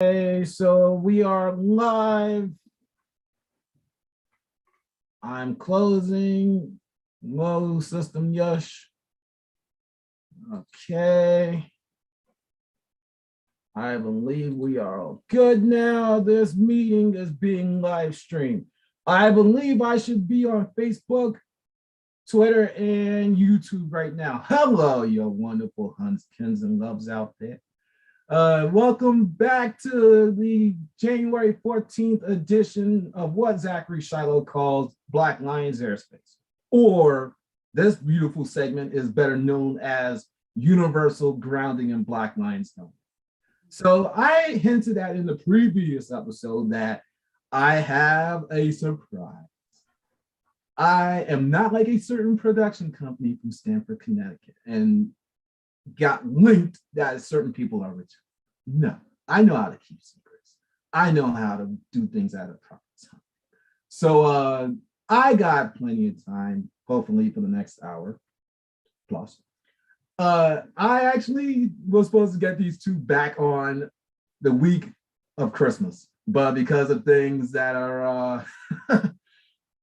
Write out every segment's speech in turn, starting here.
Okay, so we are live. I'm closing. Low system Yush. Okay. I believe we are all good now. This meeting is being live streamed. I believe I should be on Facebook, Twitter, and YouTube right now. Hello, your wonderful Hunskins and loves out there. Welcome back to the January 14th edition of what Zachary Shiloh calls Black Lions Airspace, or this beautiful segment is better known as Universal Grounding in Black Lions Zone. So I hinted at in the previous episode that I have a surprise. I am not like a certain production company from Stamford, Connecticut, and got linked that certain people are rich. No, I know how to keep secrets. I know how to do things at a proper time. So I got plenty of time, hopefully for the next hour plus. I actually was supposed to get these two back on the week of Christmas, but because of things that are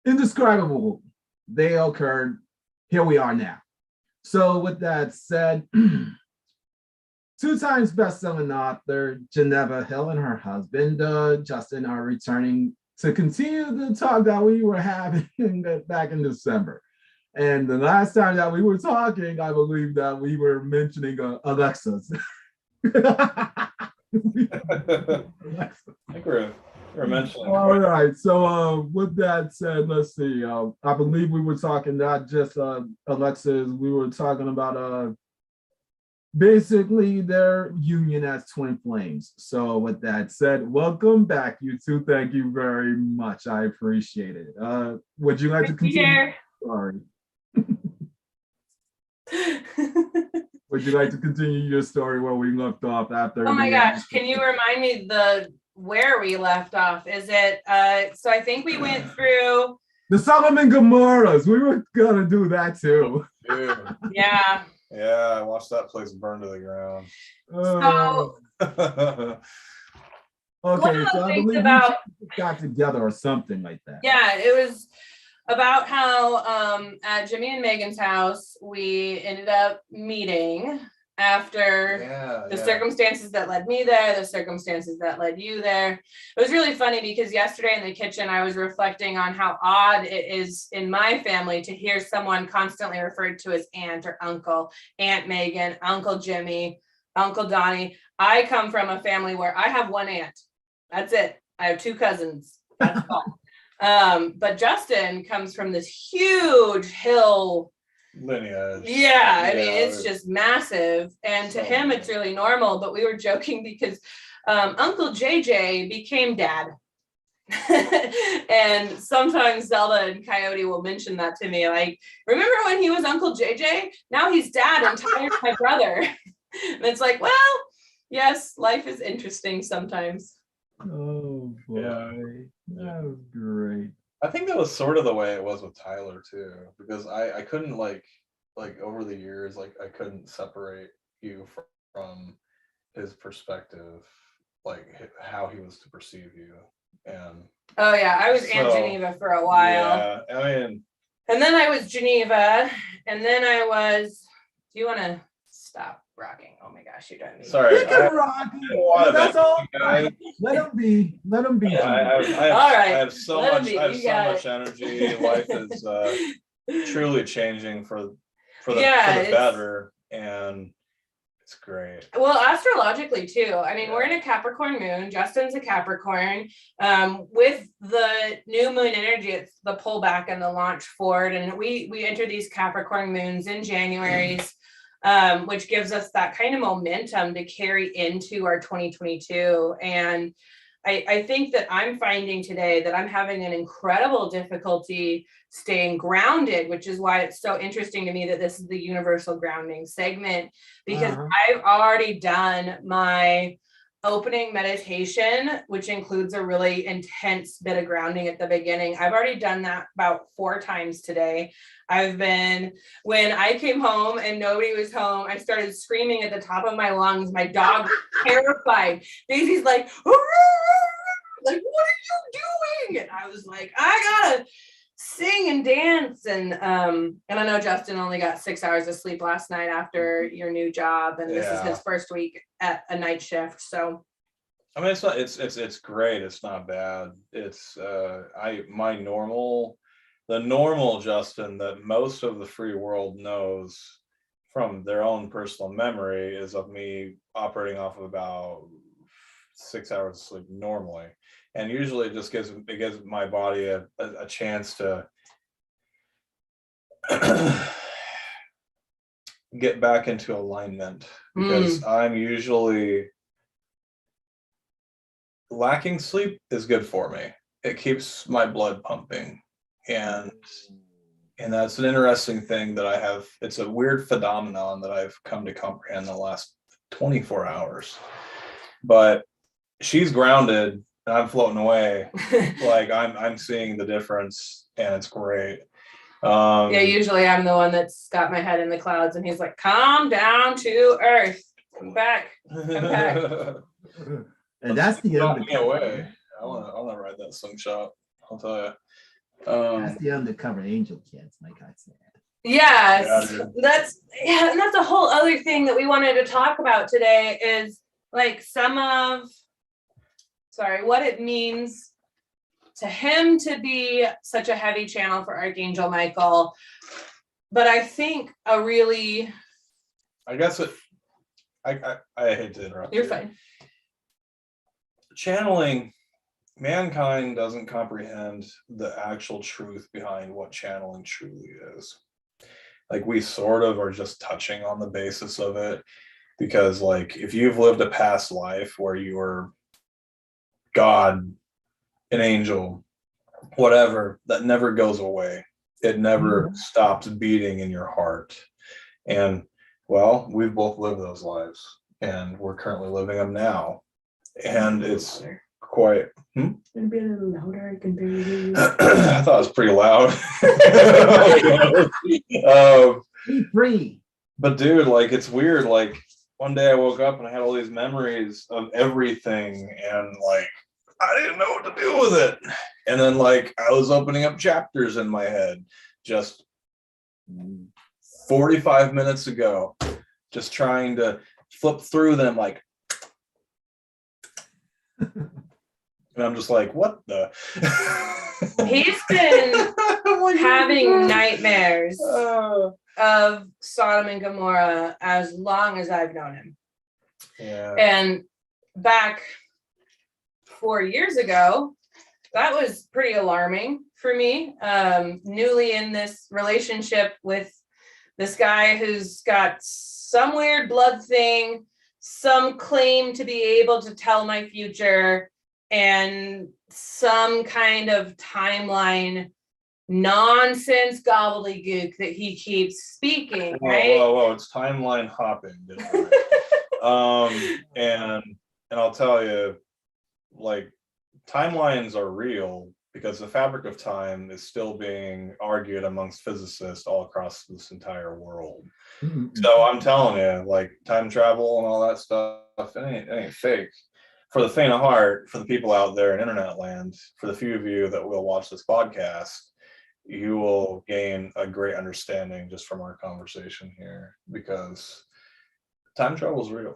indescribable, they occurred. Here we are now. So with that said, 2 times best-selling author Geneva Hill and her husband Justin are returning to continue the talk that we were having back in December. And the last time that we were talking, I believe that we were mentioning Alexas. I think we're mentioning. All right. So with that said, let's see. I believe we were talking not just Alexas. We were talking about basically their union as twin flames. So with that said, welcome back, you two. Thank you very much. I appreciate it. Would you like to continue? Sorry. Would you like to continue your story where we left off after? Oh my gosh, can you remind me where we left off? Is it so I think we went through the Solomon Gomorrahs. We were gonna do that too. Yeah. Yeah, I watched that place burn to the ground. So okay, so I believe we got together or something like that. Yeah, it was about how at Jimmy and Megan's house we ended up meeting after the circumstances that led me there, the circumstances that led you there. It was really funny because yesterday in the kitchen I was reflecting on how odd it is in my family to hear someone constantly referred to as aunt or uncle, Aunt Megan, Uncle Jimmy, Uncle Donnie. I come from a family where I have one aunt. That's it. I have 2 cousins. That's all. But Justin comes from this huge hill lineage. Yeah, I mean, it's just massive. And to him, it's really normal. But we were joking because Uncle JJ became dad. And sometimes Zelda and Coyote will mention that to me. Like, remember when he was Uncle JJ? Now he's dad and Tyler's my brother. And it's like, well, yes, life is interesting sometimes. Oh boy, that was great. I think that was sort of the way it was with Tyler too, because I couldn't like over the years, like I couldn't separate you from his perspective, like how he was to perceive you. And oh yeah, I was Aunt Geneva for a while. Yeah, I mean, and then I was Geneva, and then I was. Do you want to stop rocking? Oh my gosh, you're driving me. Sorry, he can rock. That's all. Let him be. Let him be. I have so much energy. Life is truly changing for the better, and it's great. Well, astrologically too. I mean, we're in a Capricorn moon. Justin's a Capricorn. With the new moon energy, it's the pullback and the launch forward, and we enter these Capricorn moons in January's. Which gives us that kind of momentum to carry into our 2022. And I think that I'm finding today that I'm having an incredible difficulty staying grounded, which is why it's so interesting to me that this is the universal grounding segment, because I've already done my opening meditation, which includes a really intense bit of grounding at the beginning. I've already done that about 4 times today. When I came home and nobody was home, I started screaming at the top of my lungs. My dog was terrified. Daisy's like, like, what are you doing? And I was like, I gotta sing and dance. And I know Justin only got 6 hours of sleep last night after your new job, and this is his first week at a night shift. So I mean, it's great. It's not bad. It's the normal Justin that most of the free world knows from their own personal memory is of me operating off of about 6 hours of sleep normally. And usually it just gives my body a chance to get back into alignment, because I'm usually lacking sleep is good for me. It keeps my blood pumping, and that's an interesting thing that I have. It's a weird phenomenon that I've come to comprehend the last 24 hours. But she's grounded and I'm floating away. Like I'm seeing the difference, and it's great. Yeah, usually I'm the one that's got my head in the clouds, and he's like, calm down to earth. Come back. Come back. And that's the undercover. I want to ride that slingshot. I'll tell you. That's the undercover angel kids, like I said. Yes, and that's a whole other thing that we wanted to talk about today is like what it means to him to be such a heavy channel for Archangel Michael. But I think I hate to interrupt. You're fine. Channeling, mankind doesn't comprehend the actual truth behind what channeling truly is. Like, we sort of are just touching on the basis of it, because like if you've lived a past life where you were God, an angel, whatever, that never goes away. It never stops beating in your heart. And well, we've both lived those lives, and we're currently living them now. And it's quite. Can it be a little louder? I can barely hear you. I thought it was pretty loud. Be free. But dude, like, it's weird. Like, one day I woke up and I had all these memories of everything, and like I didn't know what to do with it. And then like I was opening up chapters in my head just 45 minutes ago, just trying to flip through them, like, and I'm just like, what the? He's been having nightmares of Sodom and Gomorrah as long as I've known him. Yeah. And back 4 years ago, that was pretty alarming for me. Newly in this relationship with this guy who's got some weird blood thing, some claim to be able to tell my future, and some kind of timeline nonsense gobbledygook that he keeps speaking. Right? Whoa, it's timeline hopping. And I'll tell you, like, timelines are real because the fabric of time is still being argued amongst physicists all across this entire world. So I'm telling you, like, time travel and all that stuff, it ain't fake. For the faint of heart, for the people out there in internet land, for the few of you that will watch this podcast, you will gain a great understanding just from our conversation here, because time travel is real.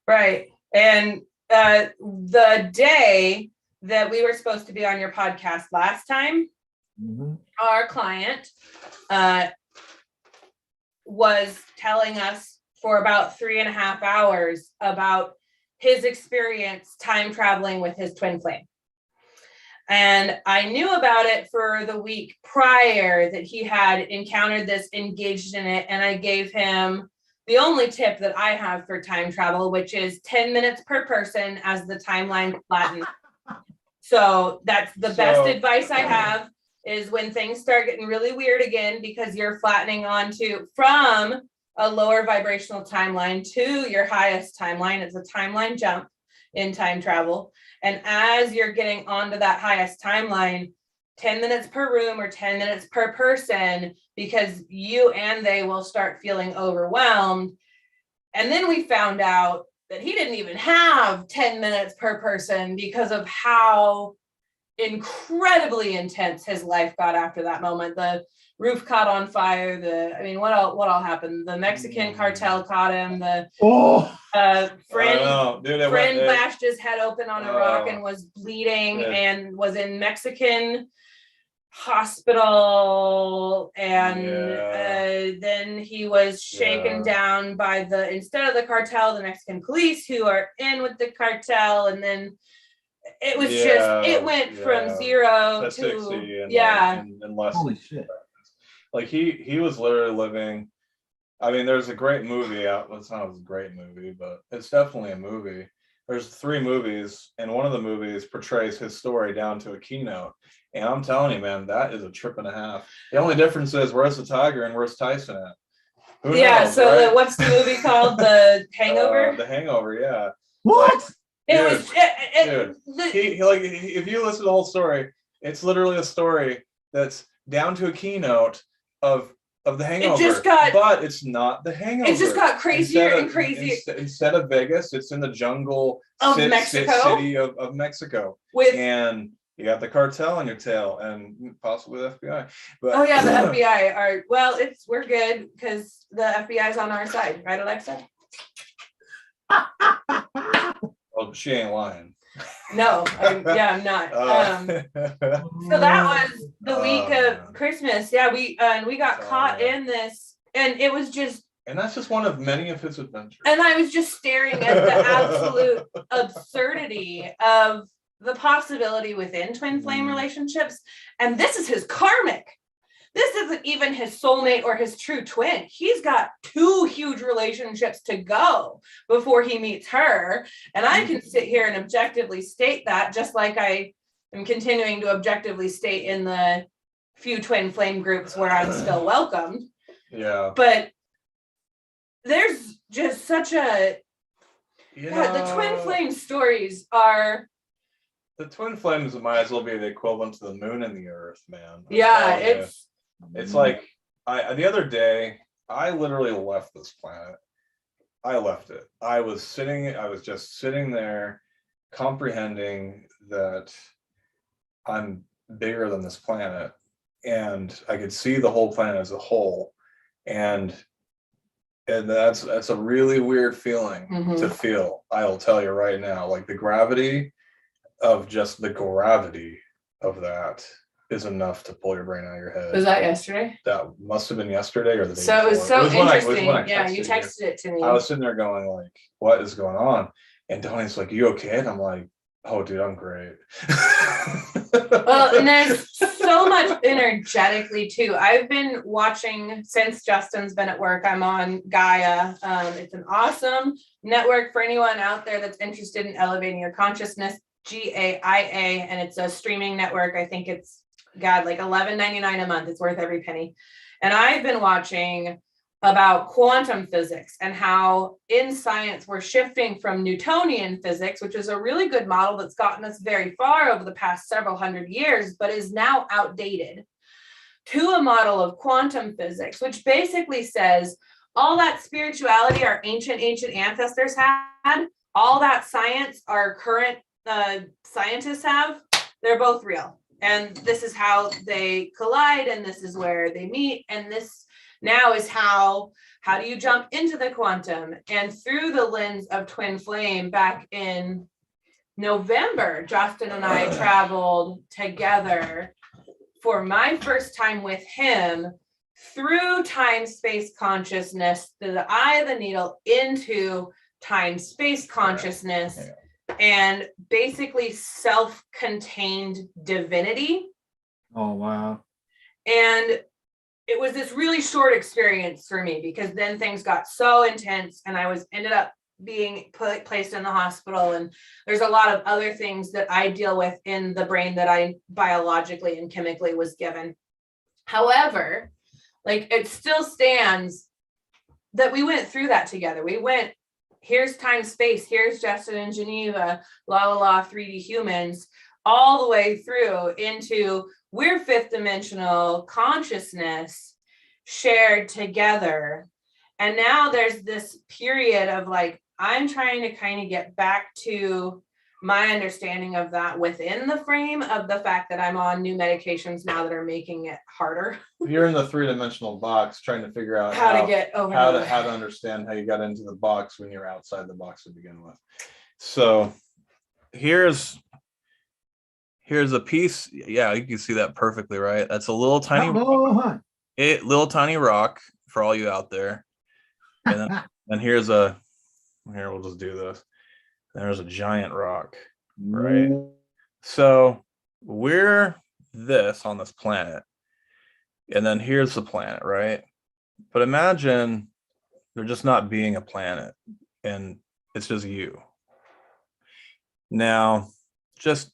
Right. And the day that we were supposed to be on your podcast last time, our client was telling us for about 3.5 hours about his experience time traveling with his twin flame. And I knew about it for the week prior that he had encountered this, engaged in it, and I gave him the only tip that I have for time travel, which is 10 minutes per person as the timeline flattens. So that's the best advice I have, is when things start getting really weird again, because you're flattening from a lower vibrational timeline to your highest timeline. It's a timeline jump. in time travel. And as you're getting onto that highest timeline, 10 minutes per room or 10 minutes per person, because you and they will start feeling overwhelmed. And then we found out that he didn't even have 10 minutes per person because of how incredibly intense his life got after that moment. The roof caught on fire. What all happened? The Mexican cartel caught him. The friend bashed his head open on a rock and was bleeding and was in Mexican hospital, and then he was shaken down by instead of the cartel, the Mexican police, who are in with the cartel, and then it was it went from 0 to 60 in less. Holy shit. Like he was literally living. I mean, there's a great movie out. It's not a great movie, but it's definitely a movie. There's 3 movies, and one of the movies portrays his story down to a keynote. And I'm telling you, man, that is a trip and a half. The only difference is where's the tiger and where's Tyson at? Who knows, so right? what's the movie called? The Hangover? The Hangover, yeah. What? Dude, if you listen to the whole story, it's literally a story that's down to a keynote of the Hangover, but it's not the Hangover. It just got crazier and crazier. Instead of Vegas, it's in the jungle of Mexico. City of Mexico. And you got the cartel on your tail, and possibly the FBI. But the FBI are we're good because the FBI is on our side, right, Alexa? Well, she ain't lying. No, I'm not. So that was the week of Christmas. Yeah, we got caught in this, and it was just. And that's just one of many of his adventures. And I was just staring at the absolute absurdity of the possibility within twin flame relationships. And this is his karmic. This isn't even his soulmate or his true twin. He's got 2 huge relationships to go before he meets her. And I can sit here and objectively state that, just like I am continuing to objectively state in the few twin flame groups where I'm still welcomed. Yeah. But there's just such a... the twin flame stories are... The twin flames might as well be the equivalent to the moon and the earth, man. It's like the other day I literally left this planet. I left it. I was just sitting there comprehending that I'm bigger than this planet, and I could see the whole planet as a whole, and that's a really weird feeling to feel. I will tell you right now, like the gravity of that is enough to pull your brain out of your head. Was that yesterday? That must have been yesterday or the day before. It was so interesting. You texted it to me. I was sitting there going like, what is going on? And Donnie's like, you okay? And I'm like, oh dude, I'm great. Well, and there's so much energetically too. I've been watching since Justin's been at work. I'm on Gaia. It's an awesome network for anyone out there that's interested in elevating your consciousness. GAIA, and it's a streaming network. I think it's like $11.99 a month. It's worth every penny. And I've been watching about quantum physics and how in science we're shifting from Newtonian physics, which is a really good model that's gotten us very far over the past several hundred years, but is now outdated, to a model of quantum physics, which basically says all that spirituality our ancient ancestors had, all that science our current scientists have, they're both real. And this is how they collide, and this is where they meet. And this now is how do you jump into the quantum? And through the lens of twin flame, back in November, Justin and I traveled together for my first time with him through time-space consciousness, through the eye of the needle into time-space consciousness. And basically self-contained divinity. Oh, wow. And it was this really short experience for me, because then things got so intense and I ended up being placed in the hospital. And there's a lot of other things that I deal with in the brain that I biologically and chemically was given. However, like, it still stands that we went through that together. here's time space, here's Justin and Geneva, la la la 3D humans, all the way through into we're fifth dimensional consciousness shared together. And now there's this period of like, I'm trying to kind of get back to my understanding of that within the frame of the fact that I'm on new medications now that are making it harder. You're in the three-dimensional box trying to figure out how to get over how to understand how you got into the box when you're outside the box to begin with. So here's a piece. Yeah, you can see that perfectly, right? That's a little tiny little tiny rock for all you out there. And then here's here we'll just do this. There's a giant rock, right? So we're this on this planet, and then here's the planet, right? But imagine there just not being a planet, and it's just you. Now, just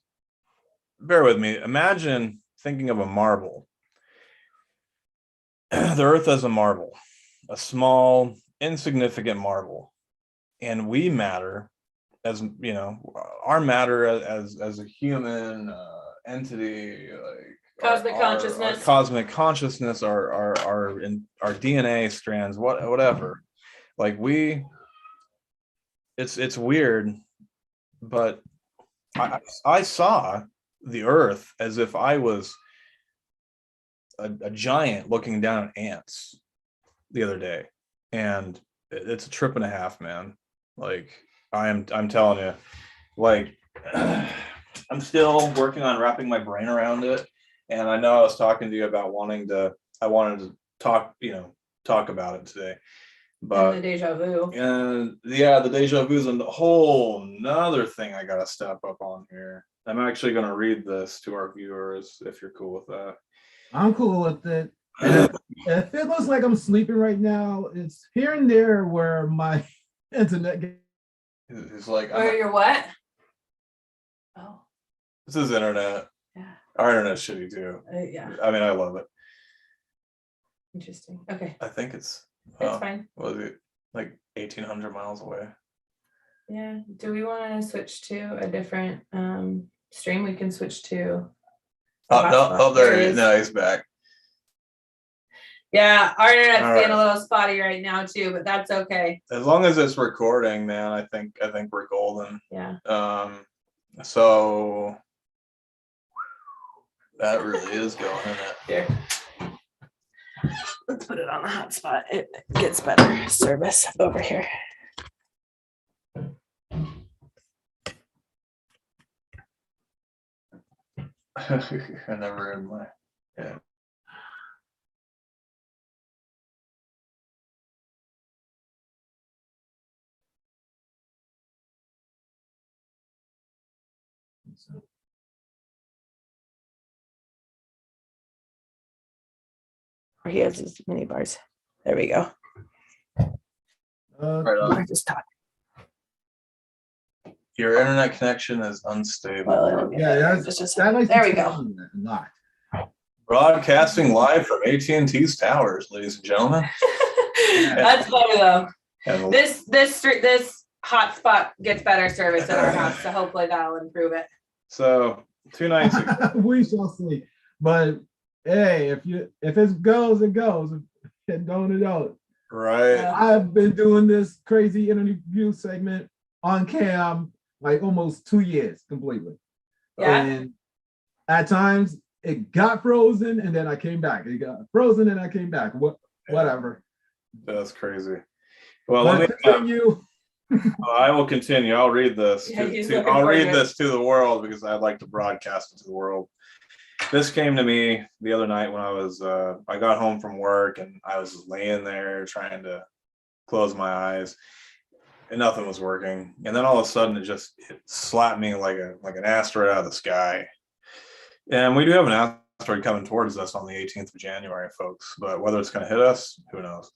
bear with me. Imagine thinking of a marble. The Earth as a marble, a small, insignificant marble, and we matter. As you know, our matter as a human entity, like cosmic consciousness, our cosmic consciousness, our DNA strands, whatever. Like it's weird, but I saw the Earth as if I was a giant looking down at ants the other day, and it's a trip and a half, man. Like. I'm telling you, like, I'm still working on wrapping my brain around it. And I know I was talking to you about I wanted to talk about it today. But and the deja vu. And yeah, the deja vu is a whole nother thing I got to step up on here. I'm actually going to read this to our viewers if you're cool with that. I'm cool with it. And if it looks like I'm sleeping right now, it's here and there where my internet It's like, or your what? Oh, this is internet. Yeah, our internet's shitty too. Yeah, I mean, I love it. Interesting. Okay, I think it's fine. Was it like 1,800 miles away? Yeah. Do we want to switch to a different stream? We can switch to. There he is. No, he's back. Yeah, our internet's being a little spotty right now too, but that's okay. As long as it's recording, man, I think we're golden. Yeah. So that really is going in it. Here. Let's put it on the hotspot. It gets better service over here. I never in my yeah. He has his mini bars. There we go. Right on. I just talk. Your internet connection is unstable. Well, yeah, there we go. Not. Broadcasting live from AT&T's towers, ladies and gentlemen. That's funny though. This hotspot gets better service at our house, so hopefully that'll improve it. So 2 nights ago. We shall see. But hey, if it goes, it goes. If it don't, it don't. Right. I've been doing this crazy interview segment on cam like almost 2 years completely. Yeah. And at times it got frozen and then I came back. It got frozen and I came back. Whatever. That's crazy. Well, let me continue. I will continue. I'll read this. I'll read this to the world because I'd like to broadcast it to the world. This came to me the other night when I got home from work and I was just laying there trying to close my eyes and nothing was working. And then all of a sudden it slapped me like an asteroid out of the sky. And we do have an asteroid coming towards us on the 18th of January, folks. But whether it's going to hit us, who knows?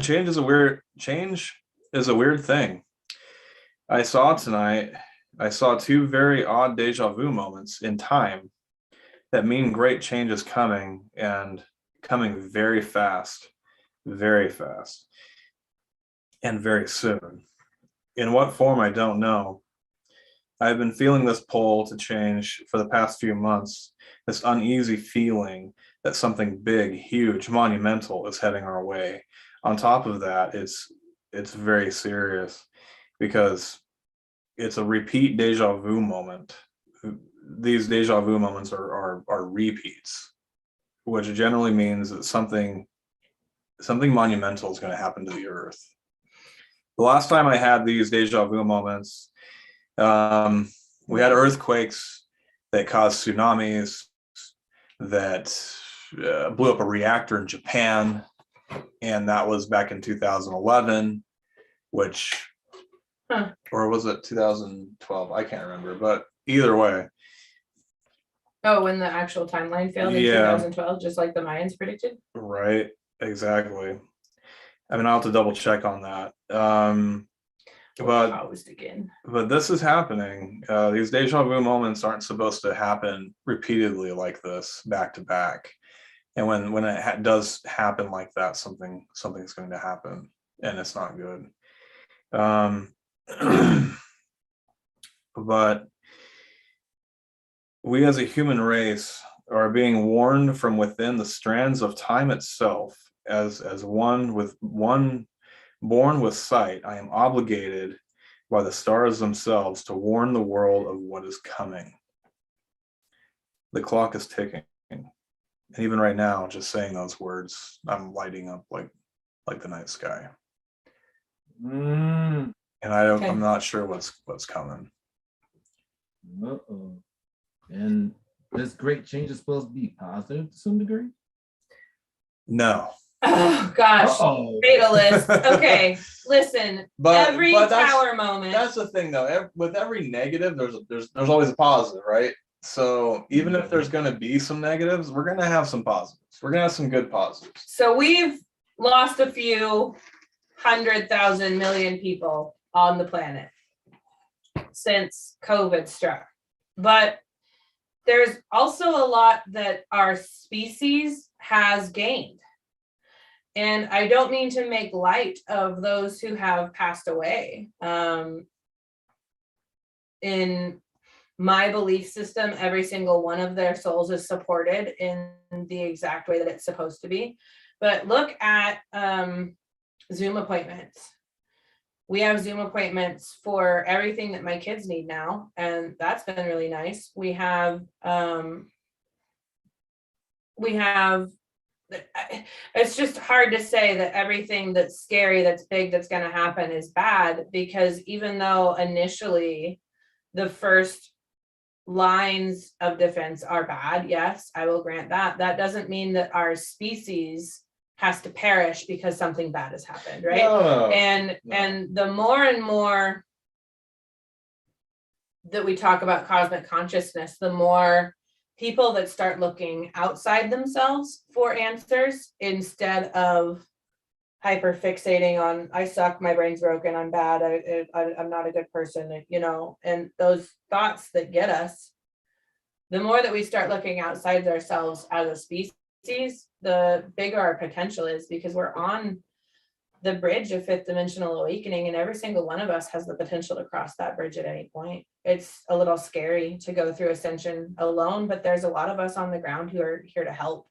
Change is a weird thing. I saw 2 very odd deja vu moments in time that mean great change is coming and coming very fast, very fast. and very soon. In what form, I don't know. I've been feeling this pull to change for the past few months, this uneasy feeling that something big, huge, monumental is heading our way. On top of that, it's very serious because it's a repeat deja vu moment. These deja vu moments are repeats, which generally means that something monumental is going to happen to the earth. The last time I had these deja vu moments, we had earthquakes that caused tsunamis, that blew up a reactor in Japan, and that was back in 2011, which, or was it 2012? I can't remember, but either way. Oh, when the actual timeline failed in 2012, just like the Mayans predicted? Right, exactly. I mean, I'll have to double check on that. But this is happening. These deja vu moments aren't supposed to happen repeatedly like this, back to back. And when it does happen like that, something's going to happen, and it's not good. But we as a human race are being warned from within the strands of time itself, as one born with sight. I am obligated by the stars themselves to warn the world of what is coming. The clock is ticking. And even right now, just saying those words, I'm lighting up like the night sky. And I'm not sure what's coming. Uh-oh. And this great change is supposed to be positive to some degree? No. Oh gosh. Fatalist. Okay, listen. But every tower moment. That's the thing, though. With every negative, there's always a positive, right? So even if there's going to be some negatives, we're going to have some positives. We're going to have some good positives. So we've lost a few 100,000 million people on the planet since COVID struck, but there's also a lot that our species has gained. And I don't mean to make light of those who have passed away. In my belief system, every single one of their souls is supported in the exact way that it's supposed to be. But look at Zoom appointments. We have Zoom appointments for everything that my kids need now, and that's been really nice. We have it's just hard to say that everything that's scary, that's big, that's going to happen is bad, because even though initially the first lines of defense are bad, yes, I will grant that, that doesn't mean that our species has to perish because something bad has happened, right? No. And the more and more that we talk about cosmic consciousness, the more people that start looking outside themselves for answers instead of hyper fixating on, I suck, my brain's broken, I'm bad, I'm not a good person, you know, and those thoughts that get us, the more that we start looking outside ourselves as a species, the bigger our potential is, because we're on the bridge of fifth dimensional awakening, and every single one of us has the potential to cross that bridge at any point. It's a little scary to go through ascension alone, but there's a lot of us on the ground who are here to help.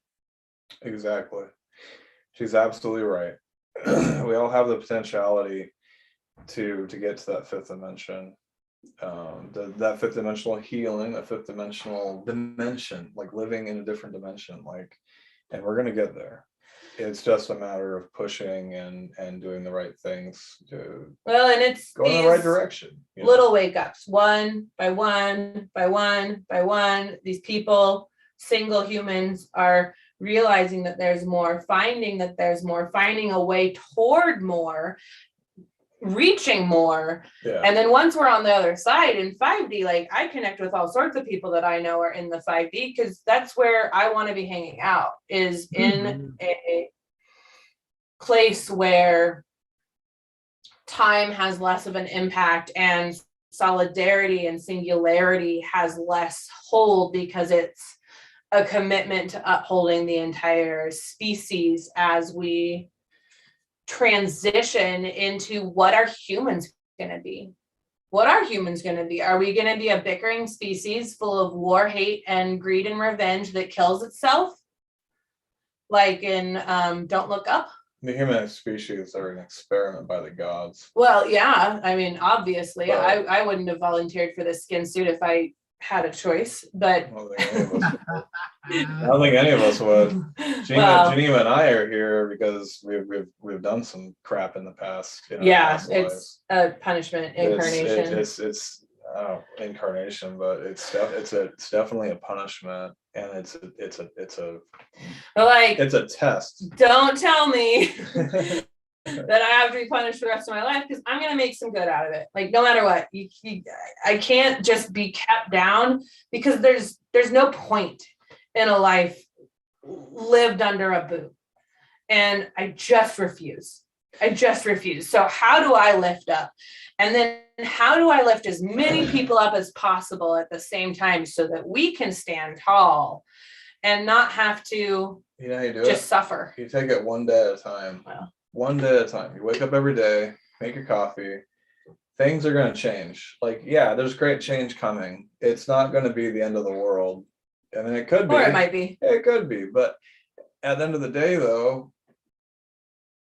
Exactly. She's absolutely right. We all have the potentiality to get to that fifth dimension. That fifth dimensional healing, that fifth dimensional dimension, like living in a different dimension, and we're going to get there. It's just a matter of pushing and doing the right things to and it's go in the right direction. Little wake ups, one by one by one by one. These people, single humans, are realizing that there's more, finding that there's more, finding a way toward more, reaching more. And then once we're on the other side in 5D, like, I connect with all sorts of people that I know are in the 5D, because that's where I want to be hanging out, is in a place where time has less of an impact and solidarity and singularity has less hold, because it's a commitment to upholding the entire species as we transition into what are humans going to be? What are humans going to be? Are we going to be a bickering species full of war, hate, and greed and revenge that kills itself? Like in Don't Look Up? The human species are an experiment by the gods. Well, yeah. I mean, obviously, I wouldn't have volunteered for this skin suit if I had a choice, but I don't think any of us would. Geneva and I are here because we've done some crap in the past. It's a punishment incarnation. It's incarnation, but it's definitely a punishment, and it's a test. Don't tell me that I have to be punished for the rest of my life, because I'm gonna make some good out of it. Like, no matter what, I can't just be kept down, because there's no point in a life lived under a boot, and I just refuse. So how do I lift up? And then how do I lift as many people up as possible at the same time, so that we can stand tall and not have to suffer? You take it one day at a time. Well, one day at a time. You wake up every day, make your coffee. Things are going to change. Like, yeah, there's great change coming. It's not going to be the end of the world. I mean, it could be. Or it might be. It could be. But at the end of the day, though,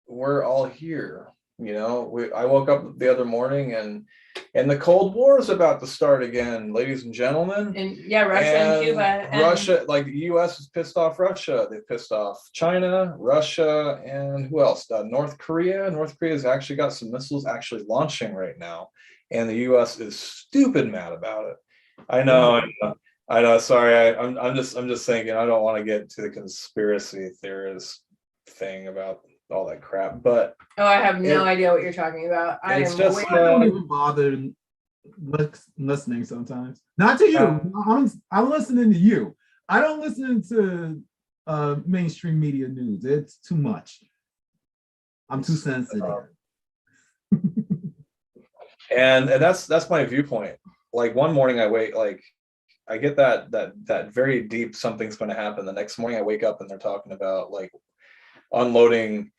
we're all here. I woke up the other morning and the Cold War is about to start again, ladies and gentlemen. Russia and Cuba. Russia, like the U.S. is pissed off Russia. They pissed off China, Russia, and who else? North Korea. North Korea's actually got some missiles actually launching right now, and the U.S. is stupid mad about it. I know. Sorry, I'm just thinking. I don't want to get to the conspiracy theorist thing about all that crap, but I have no idea what you're talking about. I don't even bother listening sometimes. Not to you. I'm listening to you. I don't listen to mainstream media news. It's too much. I'm too sensitive. And that's my viewpoint. Like, one morning I get that very deep something's going to happen. The next morning I wake up and they're talking about like unloading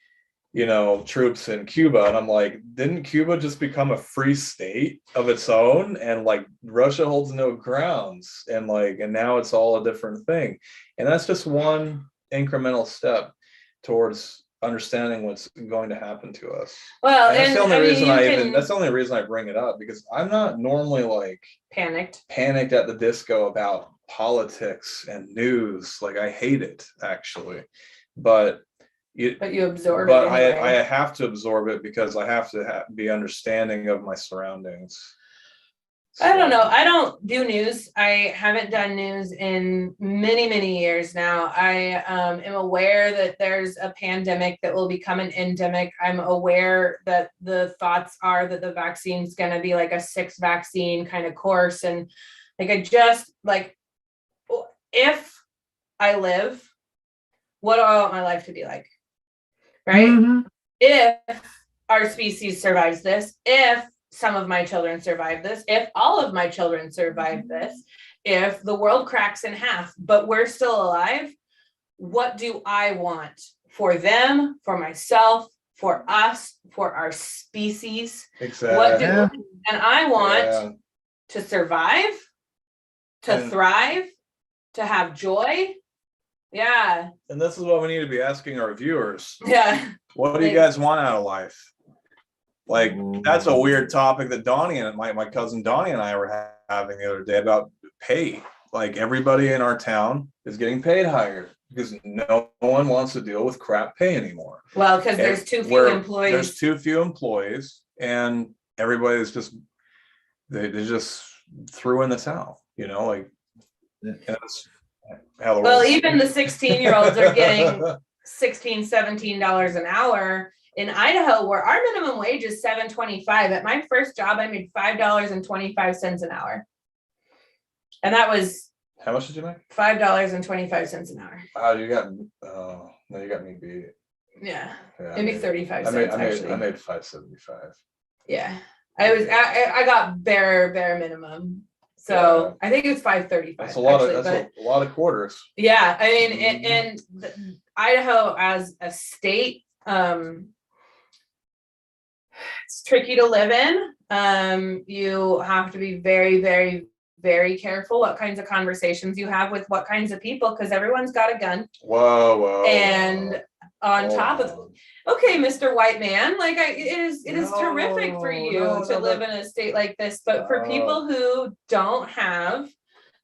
troops in Cuba, and I'm like, didn't Cuba just become a free state of its own, and like Russia holds no grounds, and now it's all a different thing? And that's just one incremental step towards understanding what's going to happen to us. Well, and that's the only reason I bring it up, because I'm not normally like panicked at the disco about politics and news. Like, I hate it, actually, but you absorb it. But anyway. I have to absorb it because I have to be understanding of my surroundings. So. I don't know. I don't do news. I haven't done news in many, many years now. I am aware that there's a pandemic that will become an endemic. I'm aware that the thoughts are that the vaccine's going to be like a 6 vaccine kind of course. And if I live, what do I want my life to be like? Right? Mm-hmm. If our species survives this, if some of my children survive this, if all of my children survive this, if the world cracks in half, but we're still alive, what do I want for them, for myself, for us, for our species? Exactly. And I want to survive, to thrive, to have joy. Yeah. And this is what we need to be asking our viewers. Yeah. What do you guys want out of life? Like, that's a weird topic that Donnie and my cousin Donnie and I were having the other day about pay. Like, everybody in our town is getting paid higher because no one wants to deal with crap pay anymore. Well, because there's too few employees. There's too few employees, and everybody's just they just threw in the towel. Well, even the 16-year-olds are getting $16, $17 an hour. In Idaho, where our minimum wage is $7.25, at my first job, I made $5.25 an hour. And that was... How much did you make? $5.25 an hour. Oh, you got me beat. Yeah maybe 35 cents. I made $5.75. Yeah. I got bare minimum. So I think it was $5.35. That's a lot of quarters. Yeah, I mean, and Idaho as a state It's tricky to live in. You have to be very, very, very careful what kinds of conversations you have with what kinds of people, because everyone's got a gun. Whoa. And on top of, okay, Mr. White Man, like it is terrific for you to live in a state like this, but for people who don't have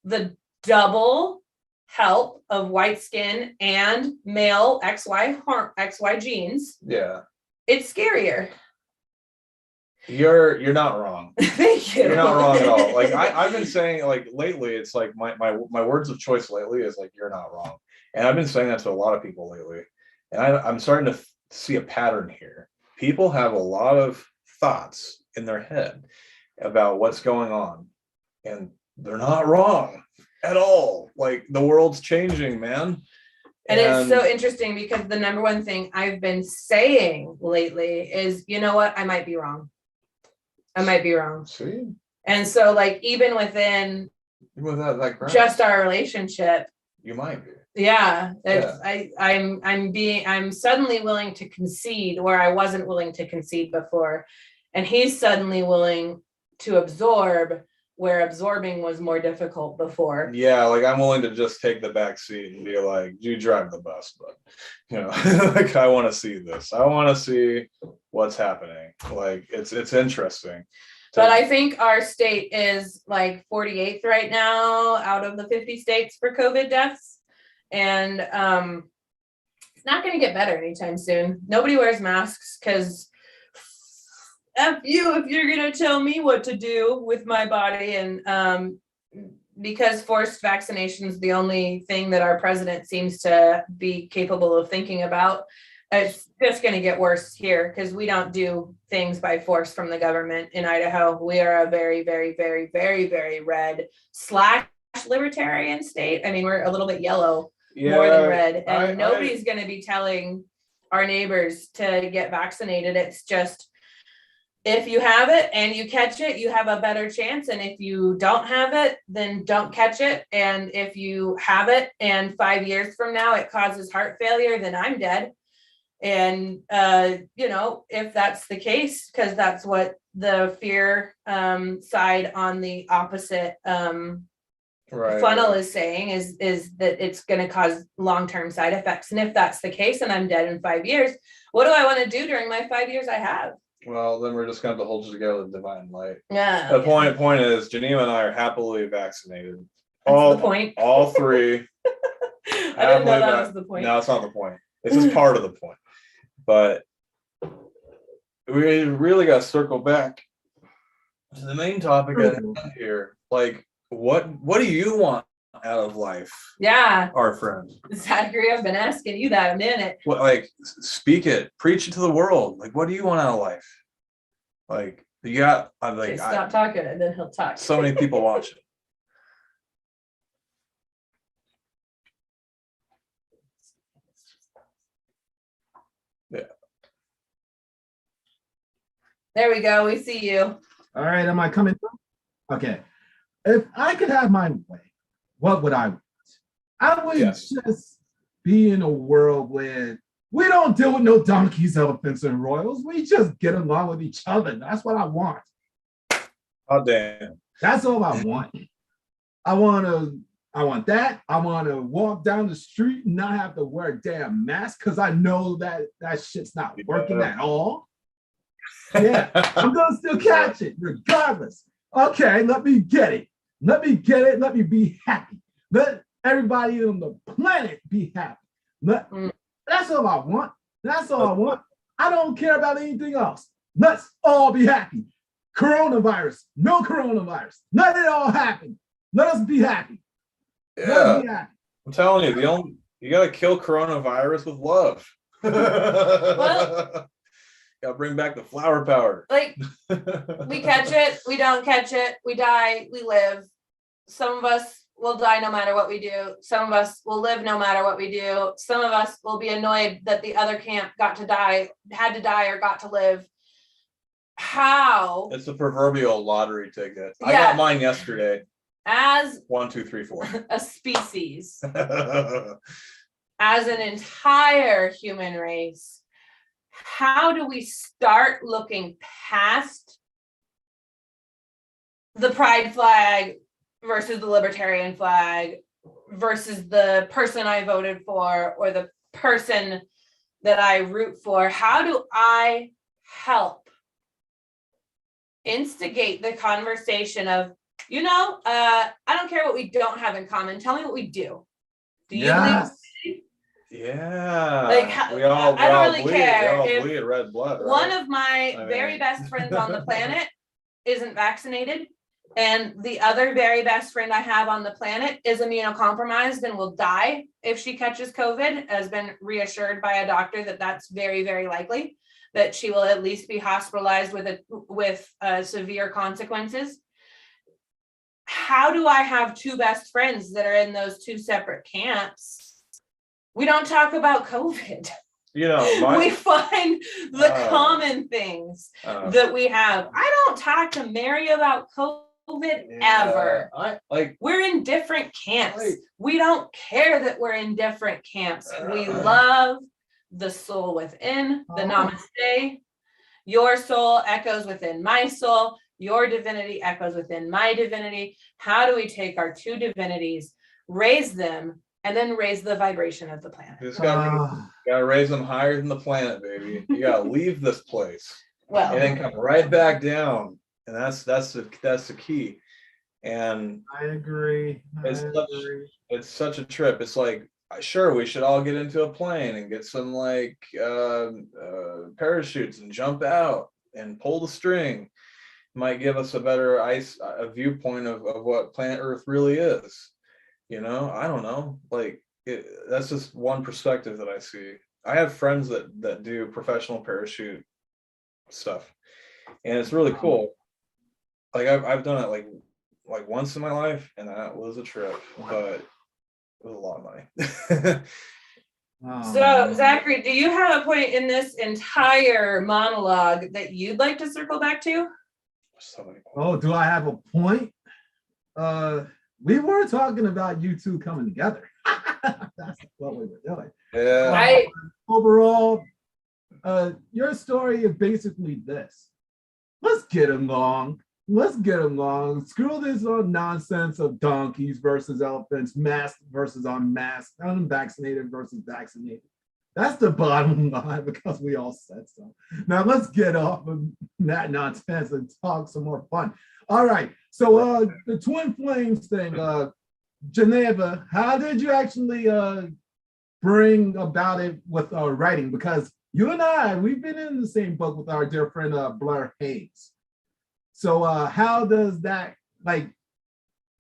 the double help of white skin and male XY genes, yeah, it's scarier. You're not wrong. Thank you. You're not wrong at all. Like I've been saying, like lately, it's like my words of choice lately is like, you're not wrong. And I've been saying that to a lot of people lately. And I'm starting to see a pattern here. People have a lot of thoughts in their head about what's going on, and they're not wrong at all. Like the world's changing, man. And it's so interesting because the number one thing I've been saying lately is, you know what, I might be wrong. I might be wrong. See? And so like even within that just our relationship, you might be. Yeah. I'm suddenly willing to concede where I wasn't willing to concede before. And he's suddenly willing to absorb where absorbing was more difficult before. Yeah, like I'm willing to just take the back seat and be like, you drive the bus, but you know, like I want to see this. I want to see what's happening. Like it's interesting. But I think our state is like 48th right now out of the 50 states for COVID deaths. And it's not going to get better anytime soon. Nobody wears masks because if you're going to tell me what to do with my body. And because forced vaccination is the only thing that our president seems to be capable of thinking about, it's just going to get worse here because we don't do things by force from the government in Idaho. We are a very, very, very, very, very red / libertarian state. I mean, we're a little bit yellow, more than red. And nobody's going to be telling our neighbors to get vaccinated. It's just, if you have it and you catch it, you have a better chance. And if you don't have it, then don't catch it. And if you have it and 5 years from now it causes heart failure, then I'm dead. And, if that's the case, because that's what the fear side on the opposite funnel is saying is that it's going to cause long-term side effects. And if that's the case and I'm dead in 5 years, what do I want to do during my 5 years I have? Well, then we're just going to have to hold you together with divine light. Yeah. The point is, Geneva and I are happily vaccinated. That's the point. All three. I didn't know that was the point. No, it's not the point. It's just part of the point. But we really got to circle back to the main topic at hand here. Like, what do you want out of life? Yeah. Our friend. Zachary, I've been asking you that a minute. What, like, speak it, preach it to the world. Like, what do you want out of life? Like, you got, I'm like, stop talking and then he'll talk. So many people watching. Yeah. There we go. We see you. All right. Am I coming through? Okay. If I could have my way, what would I want? I would just be in a world where we don't deal with no donkeys, elephants, and royals. We just get along with each other. That's what I want. Oh, damn. That's all I want. I want that. I want to walk down the street and not have to wear a damn mask because I know that shit's not working at all. Yeah, I'm going to still catch it regardless. Okay, let me get it. Let me get it. Let me be happy. Let everybody on the planet be happy. That's all I want. That's all I want. I don't care about anything else. Let's all be happy. Coronavirus, no coronavirus. Let it all happen. Let us be happy. Yeah. Be happy. I'm telling you, you got to kill coronavirus with love. Well, got to bring back the flower power. Like, we catch it, we don't catch it, we die, we live. Some of us will die no matter what we do. Some of us will live no matter what we do. Some of us will be annoyed that the other camp had to die, or got to live. How? It's a proverbial lottery ticket. Yeah. I got mine yesterday. As 1, 2, 3, 4. A species, as an entire human race, how do we start looking past the pride flag versus the libertarian flag versus the person I voted for or the person that I root for? How do I help instigate the conversation of, I don't care what we don't have in common. Tell me what we do. Do you believe? Yeah. Like, I don't really care. We all If bleed red blood, right? one of my very best friends on the planet isn't vaccinated, and the other very best friend I have on the planet is immunocompromised and will die if she catches COVID, has been reassured by a doctor that that's very, very likely, that she will at least be hospitalized with severe consequences. How do I have two best friends that are in those two separate camps? We don't talk about COVID. We find the common things that we have. I don't talk to Mary about COVID ever. We're in different camps. We don't care that we're in different camps. We love the soul within, the namaste. Your soul echoes within my soul. Your divinity echoes within my divinity. How do we take our two divinities, raise them, and then raise the vibration of the planet? You just gotta raise them higher than the planet, baby. You gotta leave this place, and then come right back down, and that's the key. And I agree. It's such a trip. It's like, sure, we should all get into a plane and get some parachutes and jump out and pull the string. Might give us a better a viewpoint of what planet Earth really is. I don't know. That's just one perspective that I see. I have friends that do professional parachute stuff, and it's really cool. I've done it like once in my life, and that was a trip, but it was a lot of money. So, Zachary, do you have a point in this entire monologue that you'd like to circle back to? Do I have a point? We were talking about you two coming together. That's what we were doing. Yeah. Overall, your story is basically this. Let's get along. Screw this nonsense of donkeys versus elephants, masked versus unmasked, unvaccinated versus vaccinated. That's the bottom line, because we all said so. Now let's get off of that nonsense and talk some more fun. All right. So the twin flames thing, Geneva, how did you actually bring about it with writing? Because you and I, we've been in the same book with our dear friend Blair Hayes. So how does that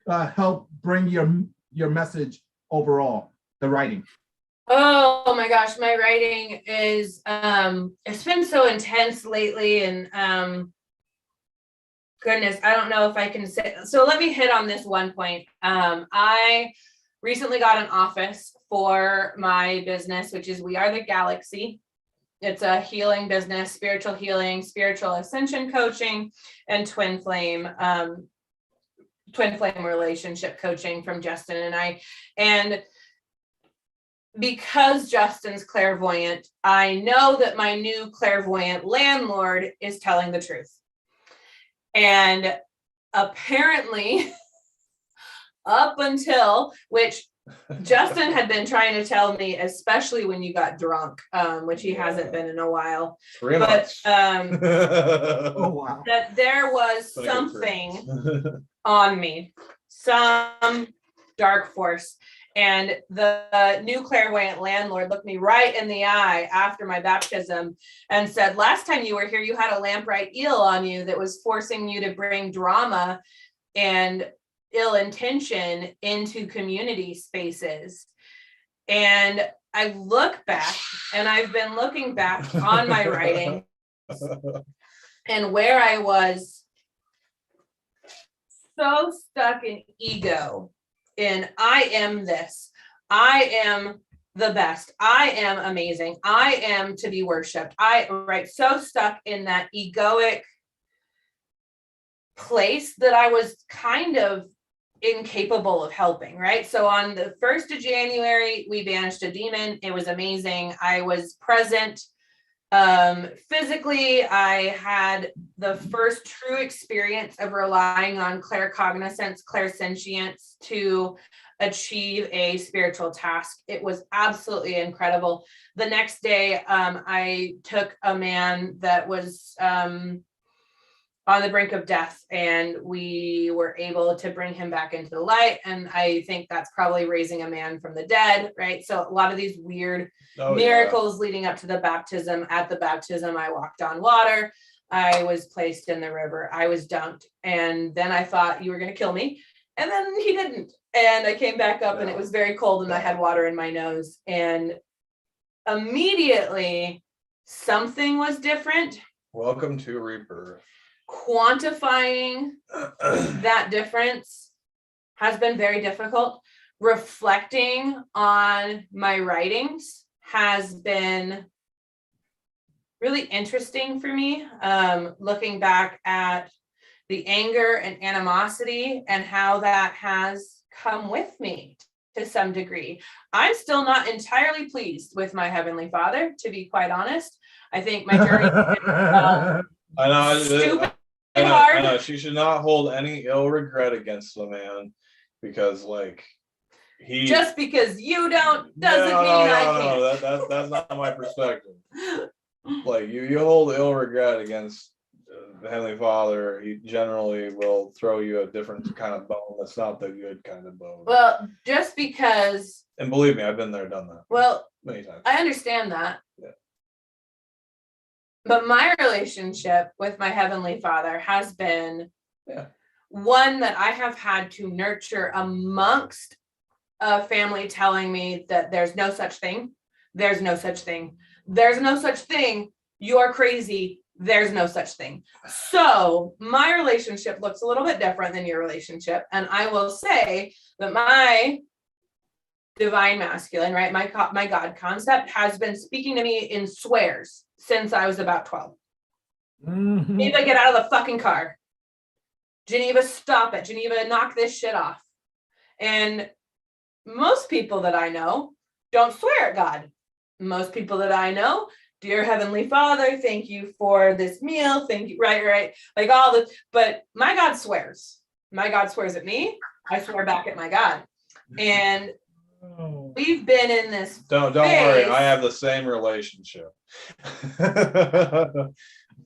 help bring your message overall, the writing? Oh my gosh, my writing is it's been so intense lately, and goodness, I don't know if I can say. So let me hit on this one point. I recently got an office for my business, which is We Are the Galaxy. It's a healing business, spiritual healing, spiritual ascension coaching, and twin flame relationship coaching from Justin and I. And because Justin's clairvoyant, I know that my new clairvoyant landlord is telling the truth. And apparently, up until, which Justin had been trying to tell me, especially when you got drunk, which he hasn't been in a while. 3 months. Oh, wow. That there was something on me, some dark force. And the new clairvoyant landlord looked me right in the eye after my baptism and said, last time you were here, you had a lamprey eel on you that was forcing you to bring drama and ill intention into community spaces. And I look back, and I've been looking back on my writing and where I was so stuck in ego. In I am this, I am the best, I am amazing, I am to be worshipped. So stuck in that egoic place that I was kind of incapable of helping, right? So on the 1st of January, we banished a demon. It was amazing. I was present Physically, I had the first true experience of relying on claircognizance, clairsentience to achieve a spiritual task. It was absolutely incredible. The next day, I took a man that was on the brink of death, and we were able to bring him back into the light. And I think that's probably raising a man from the dead, right? So a lot of these weird miracles leading up to the baptism. At the baptism, I walked on water. I was placed in the river. I was dunked. And then I thought you were going to kill me. And then he didn't. And I came back up and it was very cold and I had water in my nose. And immediately something was different. Welcome to rebirth. Quantifying that difference has been very difficult. Reflecting on my writings has been really interesting for me. Looking back at the anger and animosity and how that has come with me to some degree. I'm still not entirely pleased with my Heavenly Father, to be quite honest. I think my journey I know, stupid I hard. know. She should not hold any ill regret against the man, because like he just because you don't doesn't mean I can't. That's not my perspective. Like you hold ill regret against the Heavenly Father, he generally will throw you a different kind of bone that's not the good kind of bone. Well, just because, and believe me, I've been there, done that. Well, many times. I understand that. Yeah. But my relationship with my Heavenly Father has been one that I have had to nurture amongst a family telling me that there's no such thing. There's no such thing. There's no such thing. You're crazy. There's no such thing. So my relationship looks a little bit different than your relationship. And I will say that my divine masculine, right, my God concept has been speaking to me in swears since I was about 12. Geneva, get out of the fucking car. Geneva, stop it. Geneva, knock this shit off. And most people that I know don't swear at God. Most people that I know, dear Heavenly Father, thank you for this meal. Thank you. Right. Like all this. But my God swears. My God swears at me. I swear back at my God. And we've been in this. Don't worry. I have the same relationship.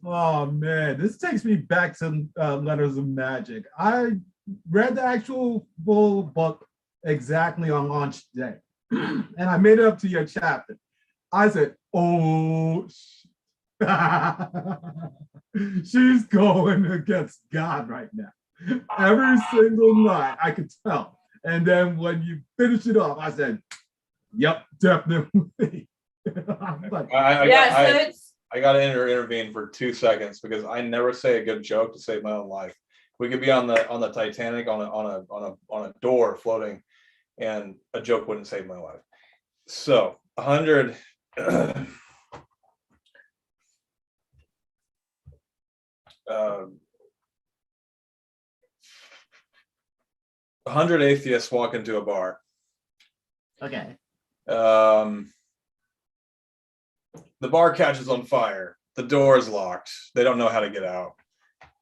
Oh man, this takes me back to Letters of Magic. I read the actual full book exactly on launch day, and I made it up to your chapter. I said, "Oh, she's going against God right now." Every single night, I could tell. And then when you finish it off, I said, "Yep, definitely." I got to intervene for 2 seconds because I never say a good joke to save my own life. We could be on the Titanic on a door floating, and a joke wouldn't save my life. So 100. 100 atheists walk into a bar. Okay. The bar catches on fire. The door is locked. They don't know how to get out.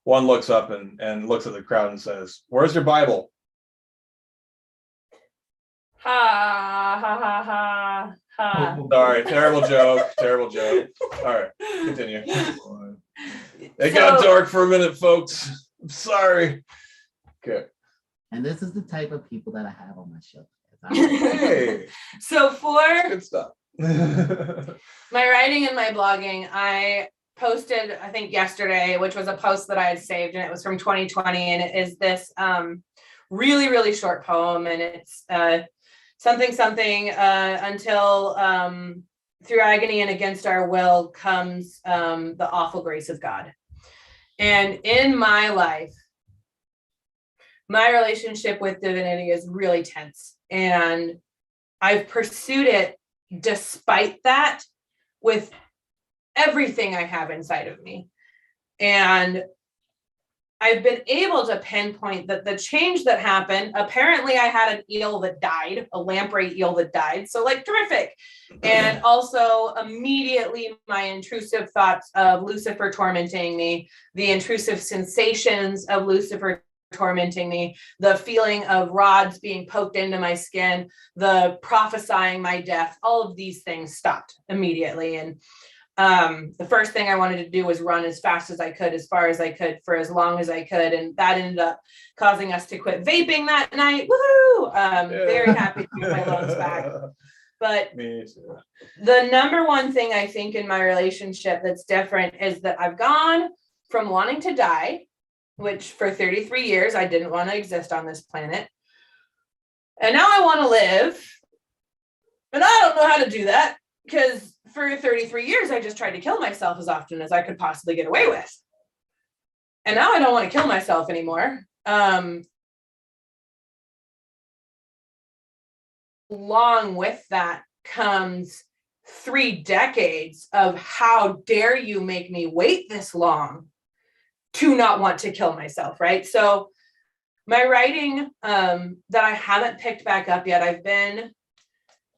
One looks up and looks at the crowd and says, "Where's your Bible?" Ha ha ha ha ha. Sorry, terrible joke. Terrible joke. All right, continue. It got dark for a minute, folks. I'm sorry. Okay. And this is the type of people that I have on my show. Hey. So for good stuff. my writing and my blogging, I posted, I think yesterday, which was a post that I had saved, and it was from 2020, and it is this really, really short poem, and it's something until through agony and against our will comes the awful grace of God. And in my life, my relationship with divinity is really tense, and I've pursued it despite that with everything I have inside of me. And I've been able to pinpoint that the change that happened, apparently I had an eel that died, a lamprey eel that died. So like terrific. And also immediately my intrusive thoughts of Lucifer tormenting me, the intrusive sensations of Lucifer tormenting me, the feeling of rods being poked into my skin, the prophesying my death, all of these things stopped immediately. And the first thing I wanted to do was run as fast as I could, as far as I could, for as long as I could. And that ended up causing us to quit vaping that night. Woohoo! Very happy to get my lungs back. But the number one thing I think in my relationship that's different is that I've gone from wanting to die, which for 33 years, I didn't want to exist on this planet. And now I want to live. And I don't know how to do that, because for 33 years, I just tried to kill myself as often as I could possibly get away with. And now I don't want to kill myself anymore. Along with that comes 3 decades of how dare you make me wait this long to not want to kill myself, right? So my writing that I haven't picked back up yet, I've been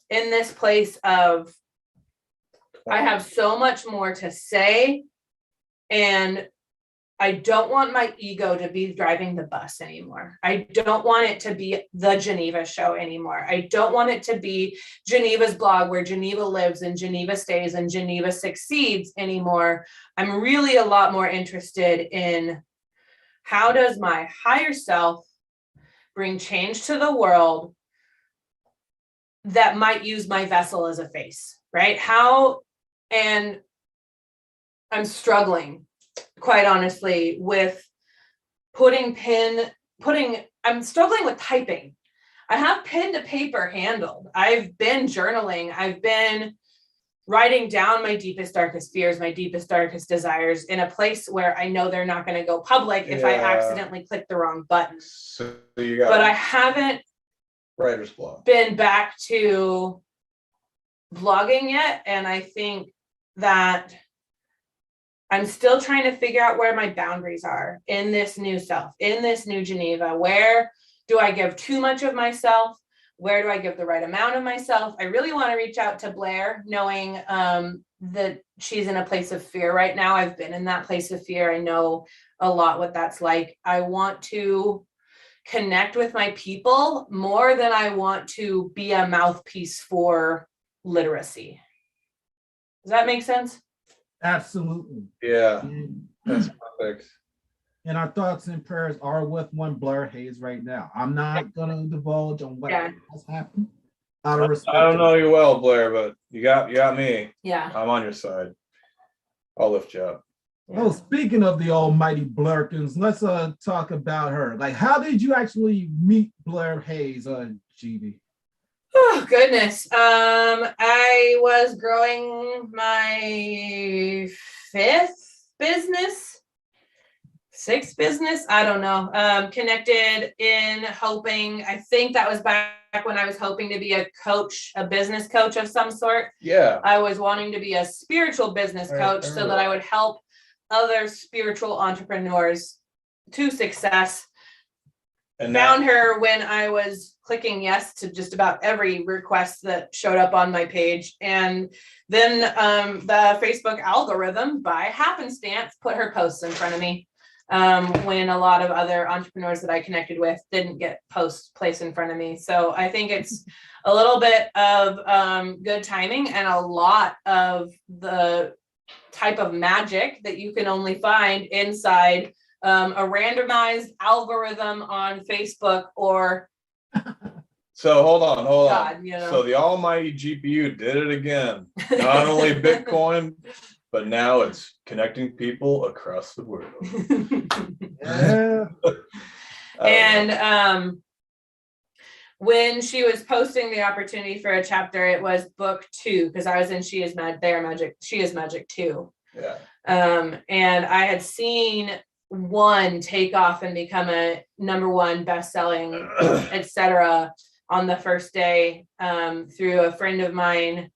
in this place of I have so much more to say, and I don't want my ego to be driving the bus anymore. I don't want it to be the Geneva show anymore. I don't want it to be Geneva's blog where Geneva lives and Geneva stays and Geneva succeeds anymore. I'm really a lot more interested in how does my higher self bring change to the world that might use my vessel as a face, right? And I'm struggling, quite honestly, with I'm struggling with typing. I have pen to paper handled. I've been journaling. I've been writing down my deepest, darkest fears, my deepest, darkest desires in a place where I know they're not going to go public if I accidentally click the wrong button. So you got but I haven't writer's block. Been back to blogging yet. And I think that I'm still trying to figure out where my boundaries are in this new self, in this new Geneva. Where do I give too much of myself? Where do I give the right amount of myself? I really want to reach out to Blair, knowing that she's in a place of fear right now. I've been in that place of fear. I know a lot what that's like. I want to connect with my people more than I want to be a mouthpiece for literacy. Does that make sense? Absolutely. Yeah, that's perfect. And our thoughts and prayers are with one Blair Hayes right now. I'm not gonna divulge on what has happened. Out of respect. I don't know you well, Blair, but you got me. Yeah. I'm on your side. I'll lift you up. Oh, speaking of the almighty Blairkins, let's talk about her. Like, how did you actually meet Blair Hayes on GB? Oh goodness. I was growing my 6th business. I don't know. Connected in hoping, I think that was back when I was hoping to be a coach, a business coach of some sort. Yeah. I was wanting to be a spiritual business coach so that I would help other spiritual entrepreneurs to success. And found her when I was clicking yes to just about every request that showed up on my page. And then the Facebook algorithm, by happenstance, put her posts in front of me when a lot of other entrepreneurs that I connected with didn't get posts placed in front of me. So I think it's a little bit of good timing and a lot of the type of magic that you can only find inside a randomized algorithm on Facebook or so hold on. God, you know. So the almighty GPU did it again. Not only Bitcoin, but now it's connecting people across the world. Yeah. And when she was posting the opportunity for a chapter, it was book 2 because I was in She Is Magic 2. Yeah. And I had seen 1 take off and become a #1 best-selling, etc. on the first day through a friend of mine,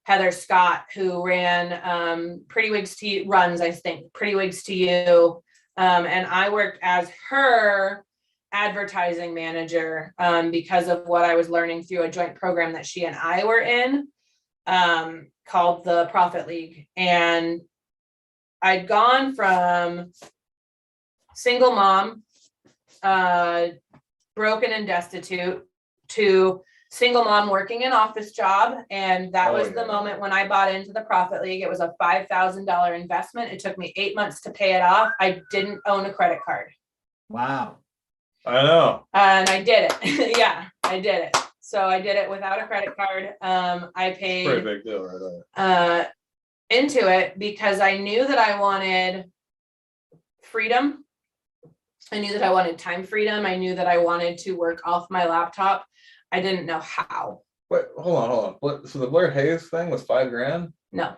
Heather Scott, who ran Pretty Wigs to You, runs, I think, Pretty Wigs to You, And I worked as her advertising manager because of what I was learning through a joint program that she and I were in called the Profit League. And I'd gone from single mom, broken and destitute, to single mom working an office job. And that was the moment when I bought into the Profit League. It was a $5,000 investment. It took me 8 months to pay it off. I didn't own a credit card. Wow. I know. And I did it. Yeah, I did it. So I did it without a credit card. I paid Pretty big deal right there. Into it because I knew that I wanted freedom. I knew that I wanted time freedom. I knew that I wanted to work off my laptop. I didn't know how. Wait, hold on. So the Blair Hayes thing was $5,000? No.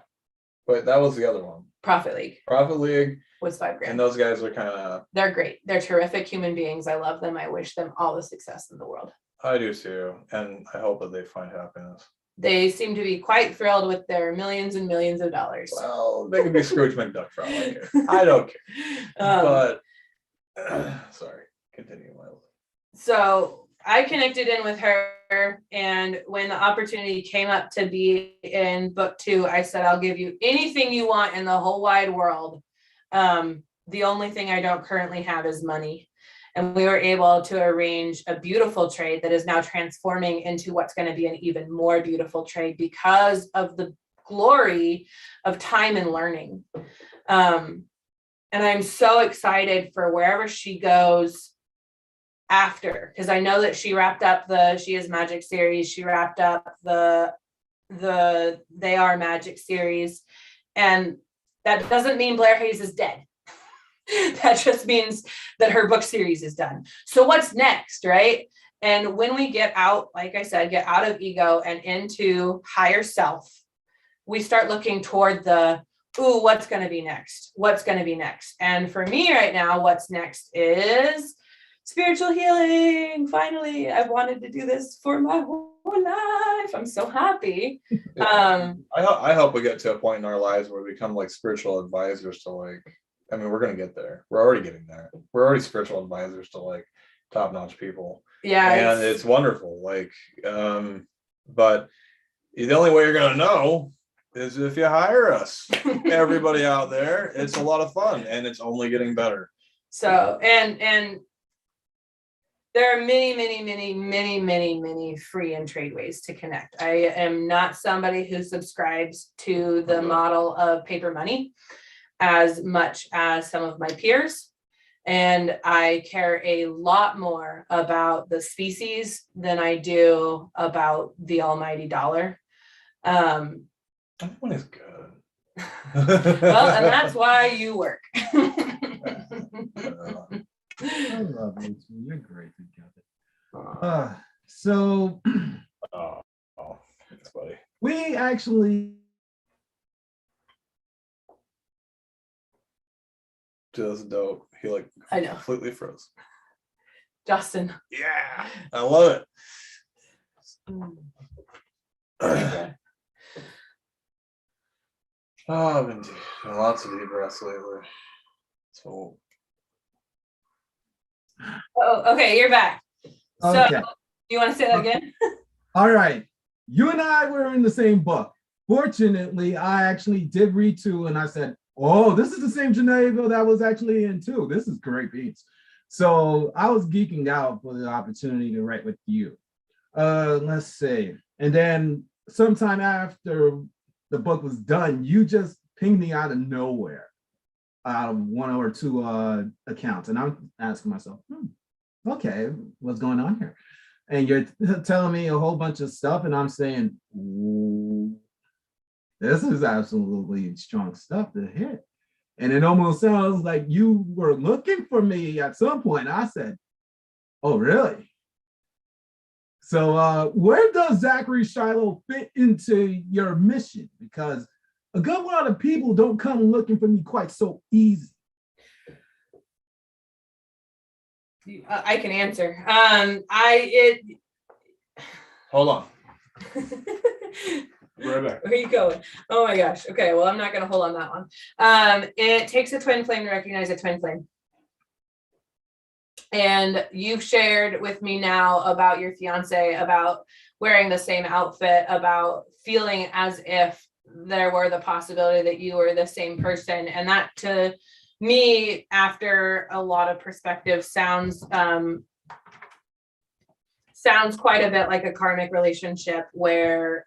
Wait, that was the other one. Profit League Profit League was $5,000. And those guys are kind of. They're great. They're terrific human beings. I love them. I wish them all the success in the world. I do too, and I hope that they find happiness. They seem to be quite thrilled with their millions and millions of dollars. Well, they can be Scrooge McDuck for all I care. I don't care. But sorry, continue, Miles. So I connected in with her, and when the opportunity came up to be in book 2, I said, I'll give you anything you want in the whole wide world. The only thing I don't currently have is money. And we were able to arrange a beautiful trade that is now transforming into what's going to be an even more beautiful trade because of the glory of time and learning. And I'm so excited for wherever she goes after, because I know that she wrapped up the She Is Magic series. She wrapped up the They Are Magic series. And that doesn't mean Blair Hayes is dead. That just means that her book series is done. So what's next, right? And when we get out, like I said, get out of ego and into higher self, we start looking toward what's going to be next? What's going to be next? And for me right now, what's next is spiritual healing. Finally, I've wanted to do this for my whole life. I'm so happy. I hope we get to a point in our lives where we become like spiritual advisors to we're going to get there. We're already getting there. We're already spiritual advisors to top-notch people. Yeah. And it's wonderful. But the only way you're going to know is if you hire us. Everybody out there, it's a lot of fun and it's only getting better. So, and there are many free and trade ways to connect. I am not somebody who subscribes to the model of paper money as much as some of my peers. And I care a lot more about the species than I do about the almighty dollar. That one is good. Well, and that's why you work. I love you too. You're great together. So that's funny. we actually Just dope. He I know. completely froze. Justin. Yeah, I love it. I've been doing lots of deep breaths lately. So. Oh, okay, you're back. okay. So, you want to say that again? All right. You and I were in the same book. Fortunately, I actually did read 2, and I said, oh, this is the same Geneva Hill that was actually in 2. This is great beats. So I was geeking out for the opportunity to write with you. Let's see. And then sometime after the book was done, you just pinged me out of nowhere, out of 1 or 2 accounts. And I'm asking myself, okay, what's going on here? And you're telling me a whole bunch of stuff, and I'm saying, ooh, this is absolutely strong stuff to hit. And it almost sounds like you were looking for me at some point. I said, oh, really? So where does Zachary Shiloh fit into your mission? Because a good lot of people don't come looking for me quite so easy. I can answer. Hold on. Right back. Where are you going? Oh my gosh. Okay, well, I'm not going to hold on that one. It takes a twin flame to recognize a twin flame. And you've shared with me now about your fiance, about wearing the same outfit, about feeling as if there were the possibility that you were the same person. And that, to me, after a lot of perspective, sounds quite a bit like a karmic relationship where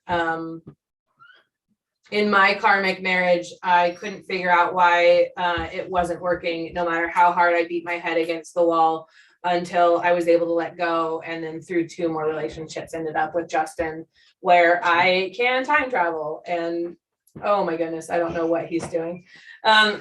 in my karmic marriage, I couldn't figure out why it wasn't working, no matter how hard I beat my head against the wall, until I was able to let go. And then through 2 more relationships, ended up with Justin, where I can time travel. And oh my goodness, I don't know what he's doing. Right.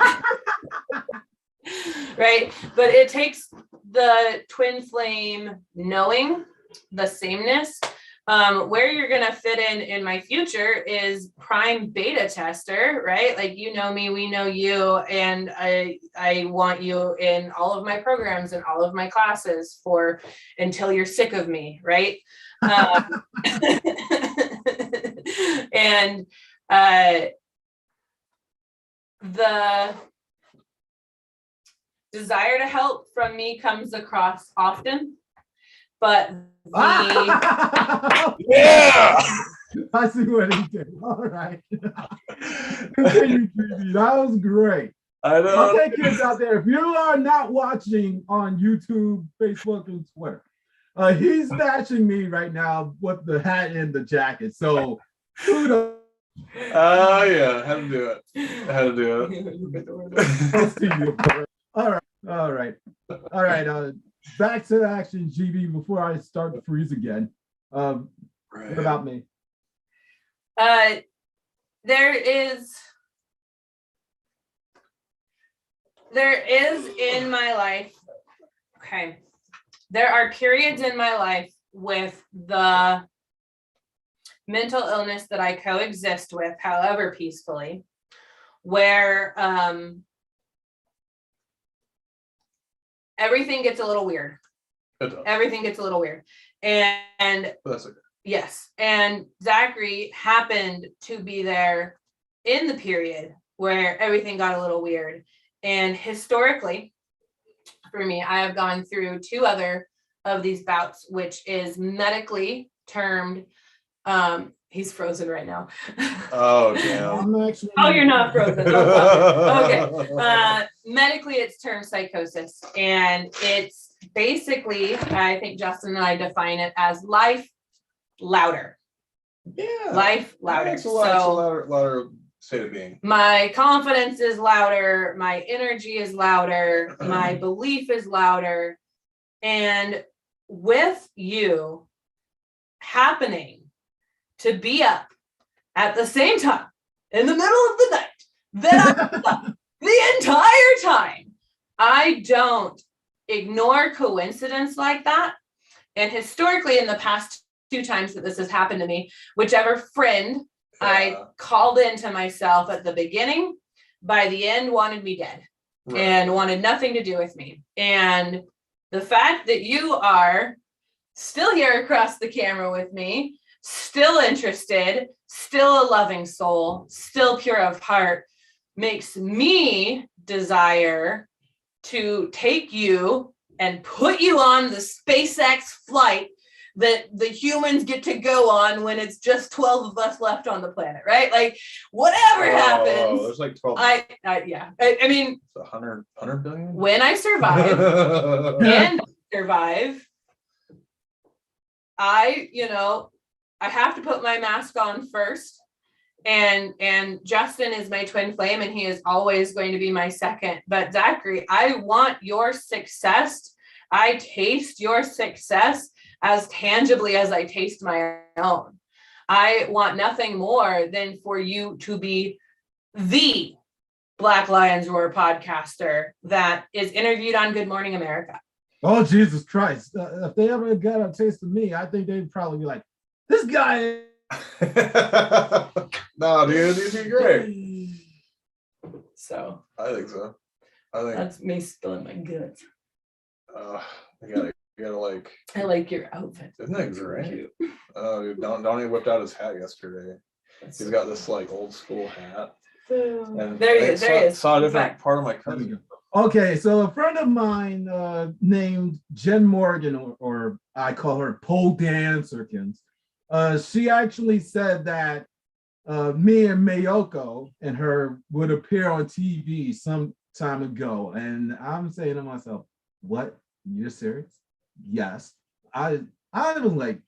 But it takes the twin flame knowing the sameness. Where you're going to fit in my future is prime beta tester, right? Like, you know me, we know you, and I want you in all of my programs and all of my classes for until you're sick of me, right? And the desire to help from me comes across often, but Yeah. I see what he did. All right. Continue, GB. That was great. I know. Okay, kids out there, if you are not watching on YouTube, Facebook, and Twitter, he's matching me right now with the hat and the jacket. So kudos. Oh yeah, how to do it. All right. Back to action, GB, before I start to freeze again. What about me? There is in my life, okay, there are periods in my life with the mental illness that I coexist with, however peacefully, where everything gets a little weird. Everything gets a little weird. And that's okay. Yes. And Zachary happened to be there in the period where everything got a little weird. And historically, for me, I have gone through 2 other of these bouts, which is medically termed, he's frozen right now. Oh, damn. Oh, you're not frozen. Okay. Medically, it's termed psychosis. And it's basically, I think Justin and I define it as life louder. Yeah. Life louder. It's a louder state of being. My confidence is louder. My energy is louder. My belief is louder. And with you happening to be up at the same time in the middle of the night that I'm up the entire time, I don't ignore coincidence like that. And historically, in the past 2 times that this has happened to me, whichever friend I called into myself at the beginning, by the end wanted me dead and wanted nothing to do with me. And the fact that you are still here across the camera with me, still interested, still a loving soul, still pure of heart, makes me desire to take you and put you on the SpaceX flight that the humans get to go on when it's just 12 of us left on the planet, right? Like, whatever happens. There's like 12. I mean, it's 100 billion? When I survive and survive, I have to put my mask on first. And Justin is my twin flame, and he is always going to be my second. But Zachary, I want your success. I taste your success as tangibly as I taste my own. I want nothing more than for you to be the Black Lions Roar podcaster that is interviewed on Good Morning America. Oh, Jesus Christ. If they ever got a taste of me, I think they'd probably be like, this guy. No, dude, you'd be great. So I think so. That's me spilling my guts. You gotta like. I like your outfit. Isn't that great? Oh, dude, Donnie whipped out his hat yesterday. He's got this like old school hat. And there he is. Saw a different part of my cousin. Okay, so a friend of mine named Jen Morgan, or I call her Pole Dancerkins, she actually said that me and Mayoko and her would appear on TV some time ago. And I'm saying to myself, what? You're serious? Yes. I was like,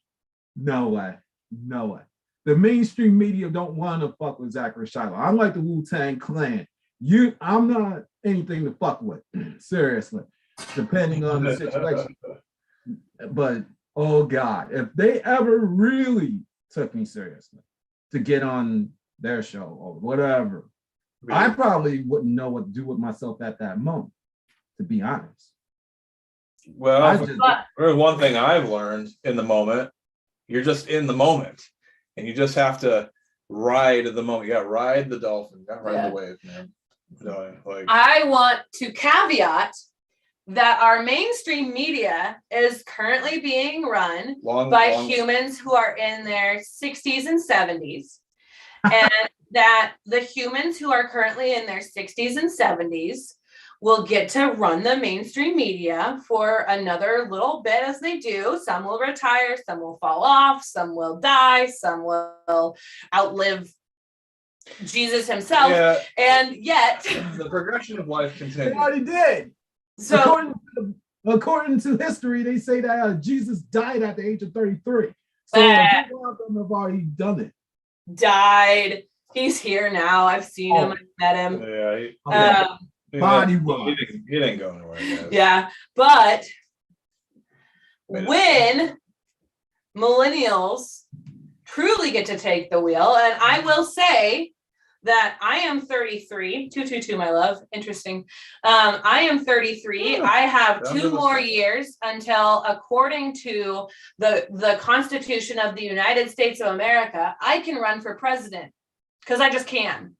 no way, no way. The mainstream media don't want to fuck with Zachary Shiloh. I'm like the Wu-Tang Clan. I'm not anything to fuck with, seriously, depending on the situation. But oh God, if they ever really took me seriously to get on their show or whatever, I probably wouldn't know what to do with myself at that moment, to be honest. Well, there's one thing I've learned in the moment. You're just in the moment, and you just have to ride the moment. You got to ride the dolphin. You got to ride the wave, man. Like, I want to caveat that our mainstream media is currently being run by humans who are in their 60s and 70s. And that the humans who are currently in their 60s and 70s will get to run the mainstream media for another little bit as they do. Some will retire, some will fall off, some will die, some will outlive Jesus himself. Yeah. And yet the progression of life continues. They already did. So according to history, they say that Jesus died at the age of 33. So people out there have already done it. Died. He's here now. I've seen him. I've met him. Yeah. Body he didn't go anywhere, guys. Yeah, but when millennials truly get to take the wheel, and I will say that I am 33, 222, my love. Interesting. I am 33. I have 2 more years until, according to the Constitution of the United States of America, I can run for president because I just can.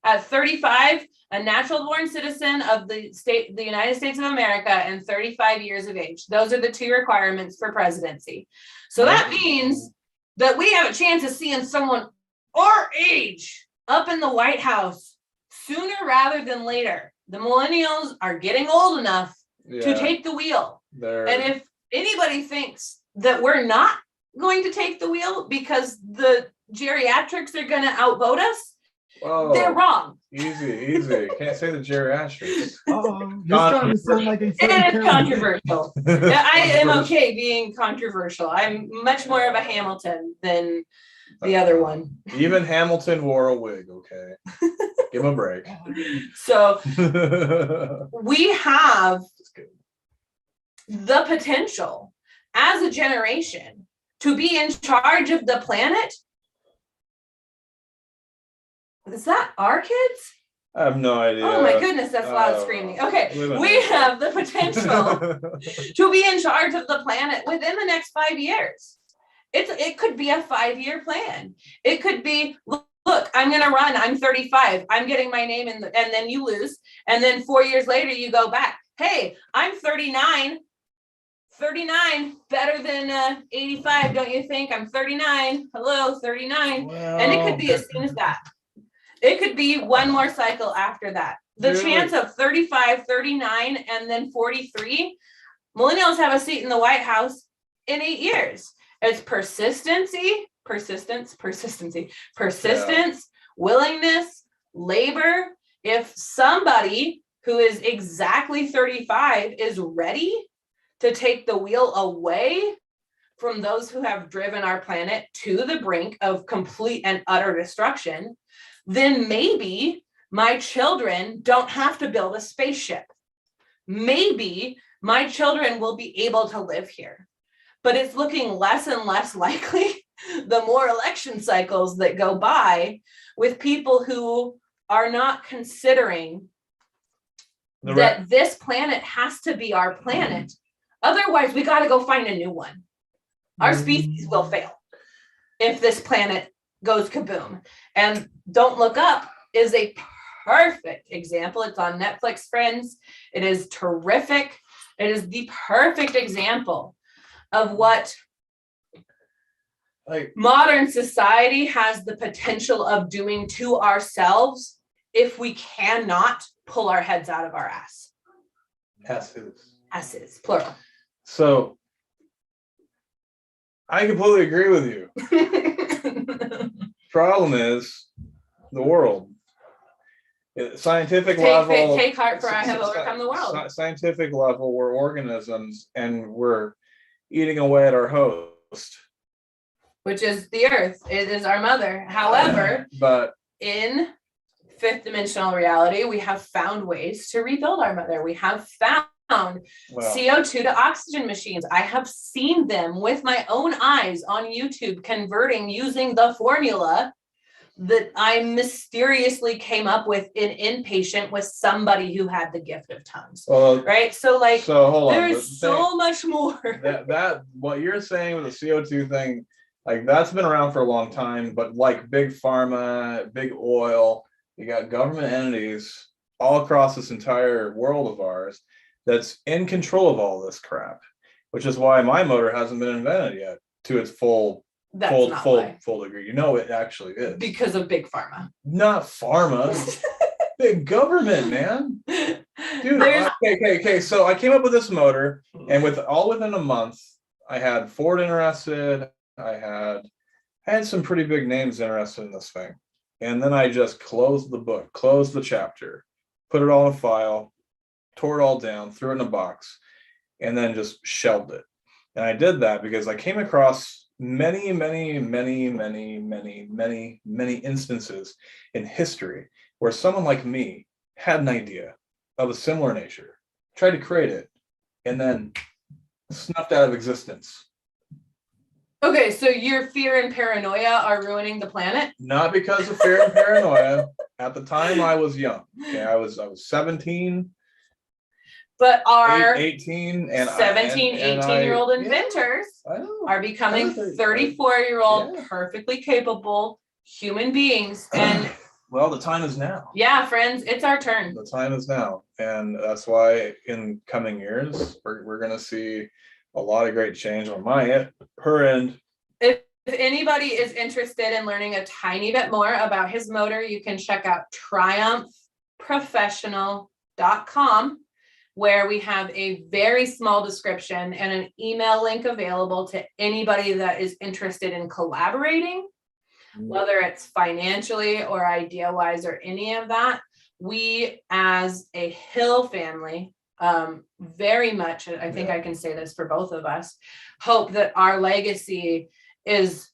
At 35, a natural born citizen of the United States of America, and 35 years of age. Those are the 2 requirements for presidency. So that means that we have a chance of seeing someone our age up in the White House sooner rather than later. The millennials are getting old enough to take the wheel. And if anybody thinks that we're not going to take the wheel because the geriatrics are going to outvote us, they're wrong. Easy. Can't say the geriatrics. You're starting to sound like it is controversial. I am okay being controversial. I'm much more of a Hamilton than the other one. Even Hamilton wore a wig, okay? Give him a break. So we have the potential as a generation to be in charge of the planet. Is that our kids? I have no idea. Oh my goodness, that's loud screaming. Okay, we have the potential to be in charge of the planet within the next 5 years. It could be a 5-year plan. It could be, look, I'm going to run. I'm 35. I'm getting my name in, and then you lose. And then 4 years later, you go back. Hey, I'm 39. 39, better than 85, don't you think? I'm 39. Hello, 39. Well, and it could be as soon as that. It could be one more cycle after that. The chance of 35, 39, and then 43, millennials have a seat in the White House in 8 years. It's persistence, willingness, labor. If somebody who is exactly 35 is ready to take the wheel away from those who have driven our planet to the brink of complete and utter destruction, then maybe my children don't have to build a spaceship. Maybe my children will be able to live here. But it's looking less and less likely the more election cycles that go by with people who are not considering that this planet has to be our planet. Otherwise, we got to go find a new one. Our species will fail if this planet goes kaboom. And Don't Look Up is a perfect example. It's on Netflix, friends. It is terrific. It is the perfect example of what modern society has the potential of doing to ourselves if we cannot pull our heads out of our ass. S's, plural. So I completely agree with you. Problem is the world. Scientific level. Take heart, for I have overcome the world. Scientific level, we're organisms, and we're eating away at our host, which is the earth. It is our mother. However, but in fifth dimensional reality, we have found ways to rebuild our mother. We have found CO2 to oxygen machines. I have seen them with my own eyes on YouTube converting using the formula that I mysteriously came up with in inpatient with somebody who had the gift of tongues. Right? So hold on. There's so much more. That what you're saying with the CO2 thing, like that's been around for a long time, but like big pharma, big oil, you got government entities all across this entire world of ours that's in control of all this crap, which is why my motor hasn't been invented yet to its full degree. You know, it actually is because of big pharma, not pharma. Big government, man. Dude, okay. So I came up with this motor, and within a month, I had Ford interested. I had some pretty big names interested in this thing, and then I just closed the book, closed the chapter, put it all in a file, tore it all down, threw it in a box, and then just shelved it. And I did that because I came across many instances in history where someone like me had an idea of a similar nature, tried to create it, and then snuffed out of existence. Okay, so your fear and paranoia are ruining the planet? Not because of fear and paranoia. At the time, I was young. Okay, I was 17. But our 18 and 17, 18-year-old inventors are becoming 34-year-old, perfectly capable human beings. And well, the time is now. Yeah, friends, it's our turn. The time is now. And that's why in coming years, we're going to see a lot of great change on her end. If anybody is interested in learning a tiny bit more about his motor, you can check out triumphprofessional.com, where we have a very small description and an email link available to anybody that is interested in collaborating, whether it's financially or idea-wise or any of that. We, as a Hill family, very much, I think I can say this for both of us, hope that our legacy is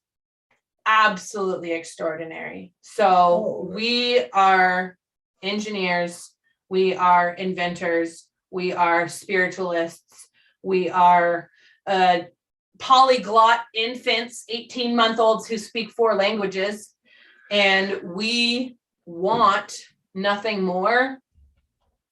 absolutely extraordinary. So we are engineers, we are inventors, we are spiritualists, we are polyglot infants, 18-month-olds who speak 4 languages, and we want nothing more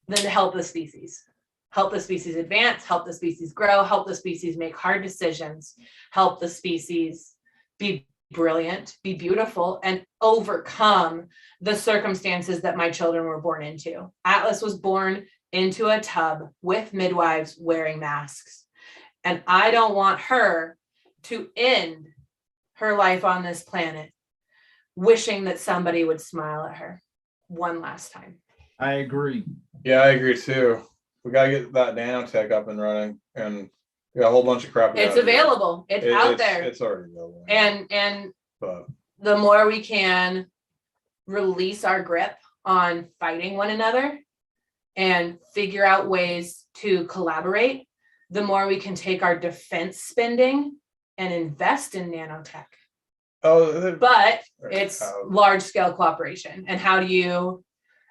than to help the species. Help the species advance, help the species grow, help the species make hard decisions, help the species be brilliant, be beautiful, and overcome the circumstances that my children were born into. Atlas was born into a tub with midwives wearing masks. And I don't want her to end her life on this planet wishing that somebody would smile at her one last time. I agree. Yeah, I agree too. We got to get that nanotech up and running, and we got a whole bunch of crap. It's available. It's out there. It's already available. But the more we can release our grip on fighting one another and figure out ways to collaborate, the more we can take our defense spending and invest in nanotech. But it's large scale cooperation. And how do you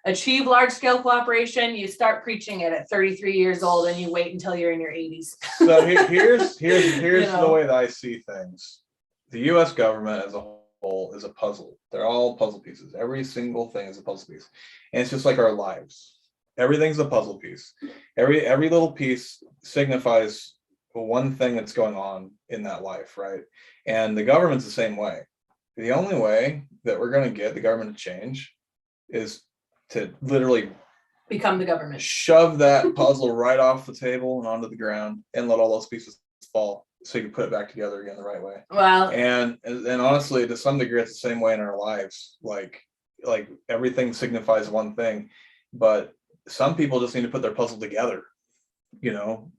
achieve large scale cooperation? You start preaching it at 33 years old and you wait until you're in your 80s. So here's the way that I see things. The US government as a whole is a puzzle. They're all puzzle pieces. Every single thing is a puzzle piece. And it's just like our lives. Everything's a puzzle piece. Every little piece signifies one thing that's going on in that life, right? And the government's the same way. The only way that we're going to get the government to change is to literally become the government. Shove that puzzle right off the table and onto the ground and let all those pieces fall so you can put it back together again the right way. Well, and honestly, to some degree, it's the same way in our lives. Like everything signifies one thing, but some people just need to put their puzzle together.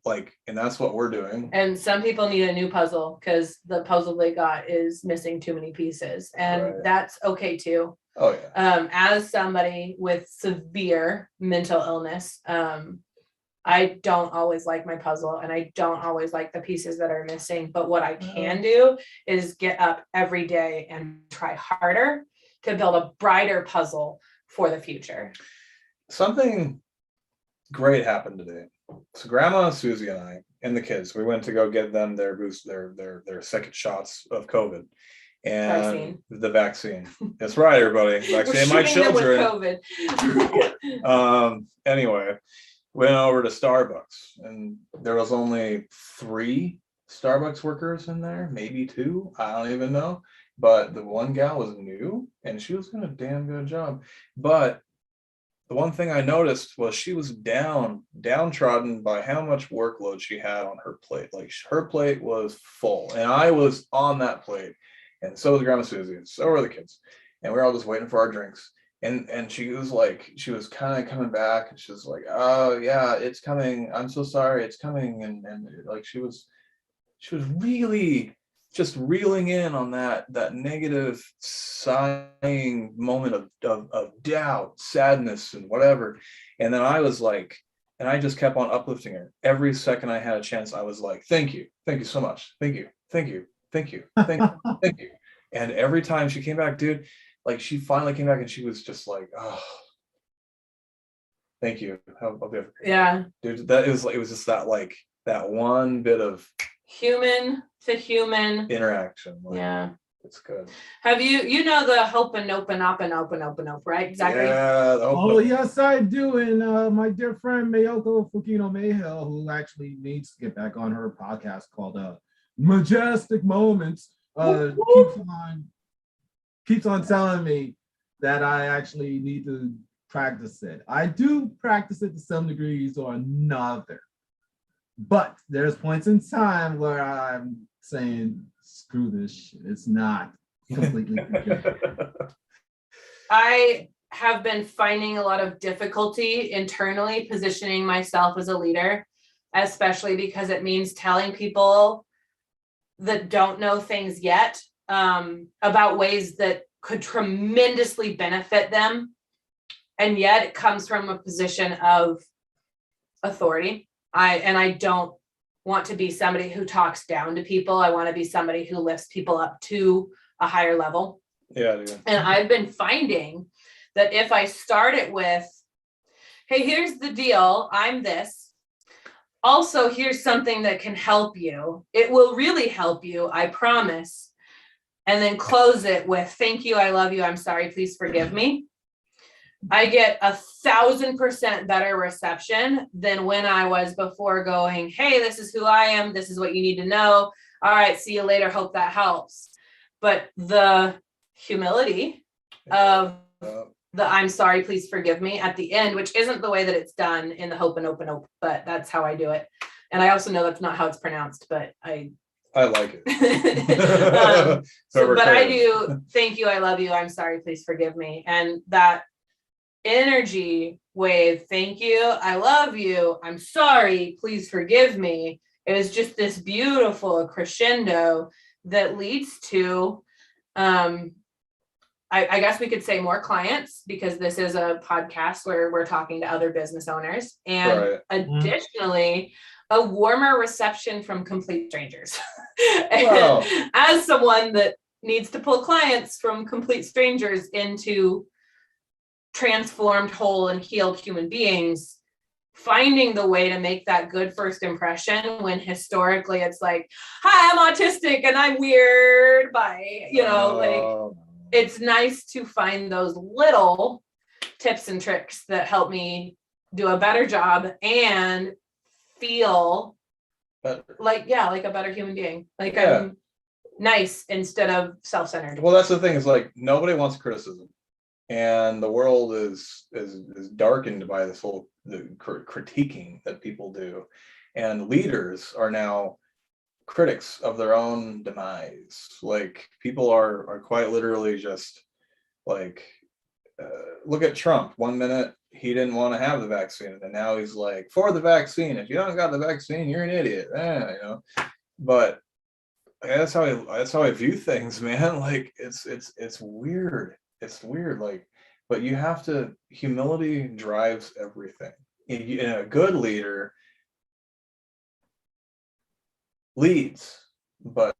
like, and that's what we're doing. And some people need a new puzzle because the puzzle they got is missing too many pieces, and Right. that's okay too. Oh yeah. As somebody with severe mental illness, I don't always like my puzzle, and I don't always like the pieces that are missing. But what I can do is get up every day and try harder to build a brighter puzzle for the future. Something great happened today. So Grandma Susie and I and the kids, we went to go get them their boost, their second shots of COVID and the vaccine. That's right, everybody. Vaccinate my children. Anyway, went over to Starbucks, and there was only 3 Starbucks workers in there, maybe 2. I don't even know. But the one gal was new, and she was doing a damn good job. But the one thing I noticed was she was downtrodden by how much workload she had on her plate. Like, her plate was full, and I was on that plate, and so was Grandma Susie, and so were the kids, and we were all just waiting for our drinks. And she was like, she was kind of coming back, and she was like, "Oh yeah, it's coming. I'm so sorry, it's coming." And like she was really just reeling in on that negative sighing moment of doubt, sadness, and whatever. And then I was like, and I just kept on uplifting her. Every second I had a chance, I was like, thank you so much, thank you, thank you, thank you, thank you, thank you. And every time she came back, dude, like, she finally came back and she was just like, oh, thank you. Yeah, dude, that it was just that, like, that one bit of human to human interaction. Like, yeah, it's good. Have you know the hope and open, right, Zachary? Yeah. Oh yes, I do. And my dear friend Mayoko Fukino Mayhill, who actually needs to get back on her podcast called Majestic Moments, keeps on telling me that I actually need to practice it. I do practice it to some degrees or another, but there's points in time where I'm saying, screw this shit. It's not completely I have been finding a lot of difficulty internally positioning myself as a leader, especially because it means telling people that don't know things yet about ways that could tremendously benefit them. And yet it comes from a position of authority. I don't want to be somebody who talks down to people. I want to be somebody who lifts people up to a higher level. Yeah, dude. And I've been finding that if I start it with, hey, here's the deal, I'm this. Also, here's something that can help you. It will really help you, I promise. And then close it with, thank you, I love you, I'm sorry, please forgive me. I get 1,000% better reception than when I was before going, hey, this is who I am. This is what you need to know. All right, see you later. Hope that helps. But the humility of the I'm sorry, please forgive me at the end, which isn't the way that it's done in the hope and open, but that's how I do it. And I also know that's not how it's pronounced, but I like it. But I do, thank you, I love you, I'm sorry, please forgive me. And that energy wave, thank you, I love you, I'm sorry, please forgive me, it is just this beautiful crescendo that leads to I guess we could say more clients, because this is a podcast where we're talking to other business owners, and additionally a warmer reception from complete strangers. Wow. As someone that needs to pull clients from complete strangers into transformed, whole, and healed human beings, finding the way to make that good first impression when historically it's like, hi, I'm autistic and I'm weird, bye, it's nice to find those little tips and tricks that help me do a better job and feel like a better human being, I'm nice instead of self-centered. Well, that's the thing, is like, nobody wants criticism, and the world is darkened by this whole critiquing that people do, and leaders are now critics of their own demise. Like, people are quite literally just like look at Trump. 1 minute he didn't want to have the vaccine, and now he's like for the vaccine. If you don't got the vaccine, you're an idiot. You know. But that's how I view things, man. Like it's weird. It's weird. Like, but you have to. Humility drives everything. And a good leader leads, but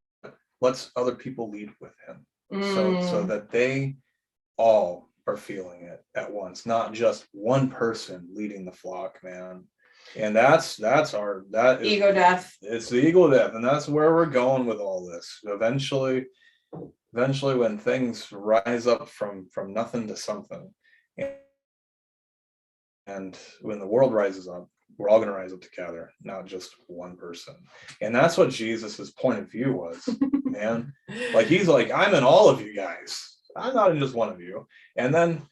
lets other people lead with him, so that they all are feeling it at once, not just one person leading the flock, man. And that is ego death. It's the ego death, and that's where we're going with all this. Eventually, when things rise up from nothing to something, and when the world rises up, we're all going to rise up together, not just one person. And that's what Jesus's point of view was, man. Like he's like, I'm in all of you guys. I'm not in just one of you. And then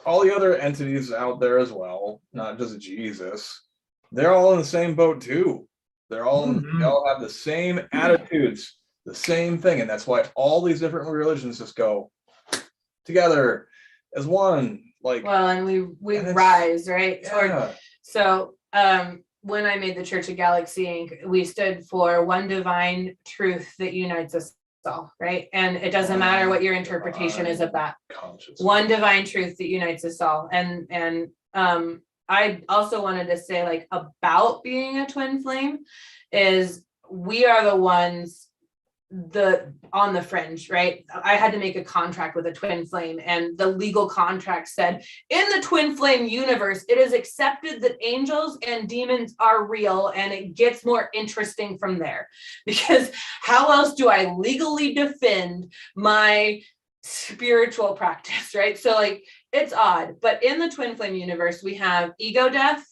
all the other entities out there as well, not just Jesus, they're all in the same boat too. They're all they all have the same attitudes, the same thing. And that's why all these different religions just go together as one. Like, well, and we rise, right? Yeah. So when I made the Church of Galaxy Inc., we stood for one divine truth that unites us all, right? And it doesn't matter what your interpretation is of that. One divine truth that unites us all. And I also wanted to say, like, about being a twin flame is we are the ones on the fringe, right? I had to make a contract with a twin flame, and the legal contract said, in the twin flame universe, it is accepted that angels and demons are real, and it gets more interesting from there. Because how else do I legally defend my spiritual practice, right? So like, it's odd, but in the twin flame universe, we have ego death,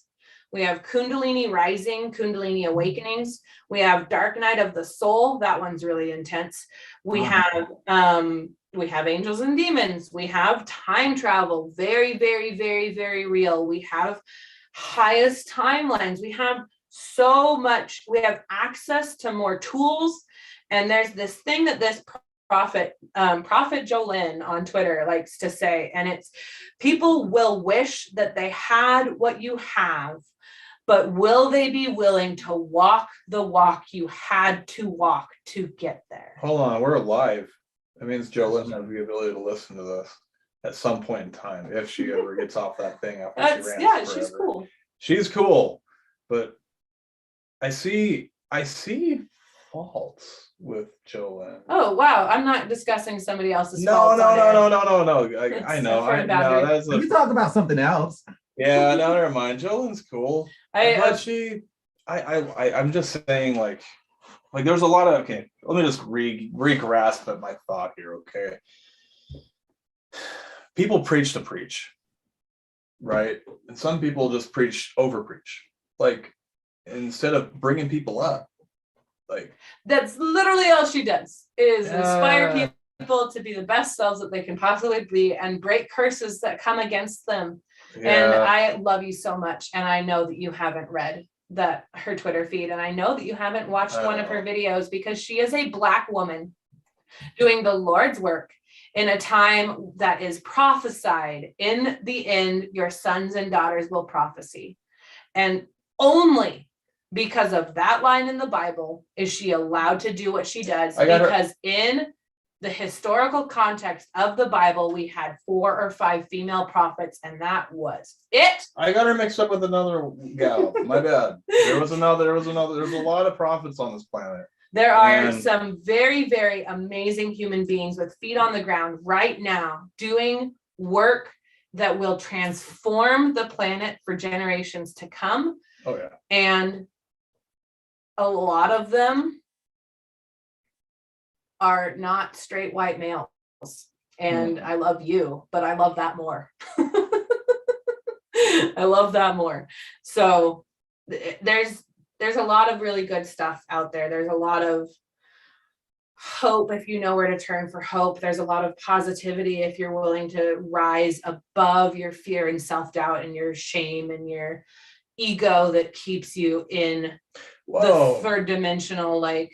we have Kundalini rising, Kundalini awakenings. We have dark night of the soul. That one's really intense. We have angels and demons. We have time travel. Very, very, very, very real. We have highest timelines. We have so much. We have access to more tools. And there's this thing that this Prophet Jolyn on Twitter likes to say, and it's, people will wish that they had what you have, but will they be willing to walk the walk you had to walk to get there? Hold on, we're live. That means Jolyn has the ability to listen to this at some point in time, if she ever gets off that thing after she ran forever. She's cool. She's cool, but I see faults with Jolyn. Oh wow, I'm not discussing somebody else's No. faults. I know. That's We talk about something else. Yeah, no, never mind. Jolynn's cool. I'm just saying, like there's a lot of, okay, let me just re-grasp at my thought here, okay? People preach to preach, right? And some people just over preach. Like, instead of bringing people up, like, that's literally all she does is inspire people to be the best selves that they can possibly be and break curses that come against them. And I love you so much, and I know that you haven't read her Twitter feed, and I know that you haven't watched one of her videos, because she is a Black woman doing the Lord's work in a time that is prophesied. In the end, your sons and daughters will prophesy. And only because of that line in the Bible is she allowed to do what she does, because in the historical context of the Bible, we had 4 or 5 female prophets, and that was it. I got her mixed up with another gal. My bad. There's a lot of prophets on this planet. There are some very, very amazing human beings with feet on the ground right now doing work that will transform the planet for generations to come. Oh yeah. And a lot of them are not straight white males. And I love you, but I love that more. I love that more. So there's a lot of really good stuff out there. There's a lot of hope if you know where to turn for hope. There's a lot of positivity if you're willing to rise above your fear and self-doubt and your shame and your ego that keeps you in the third dimensional, like,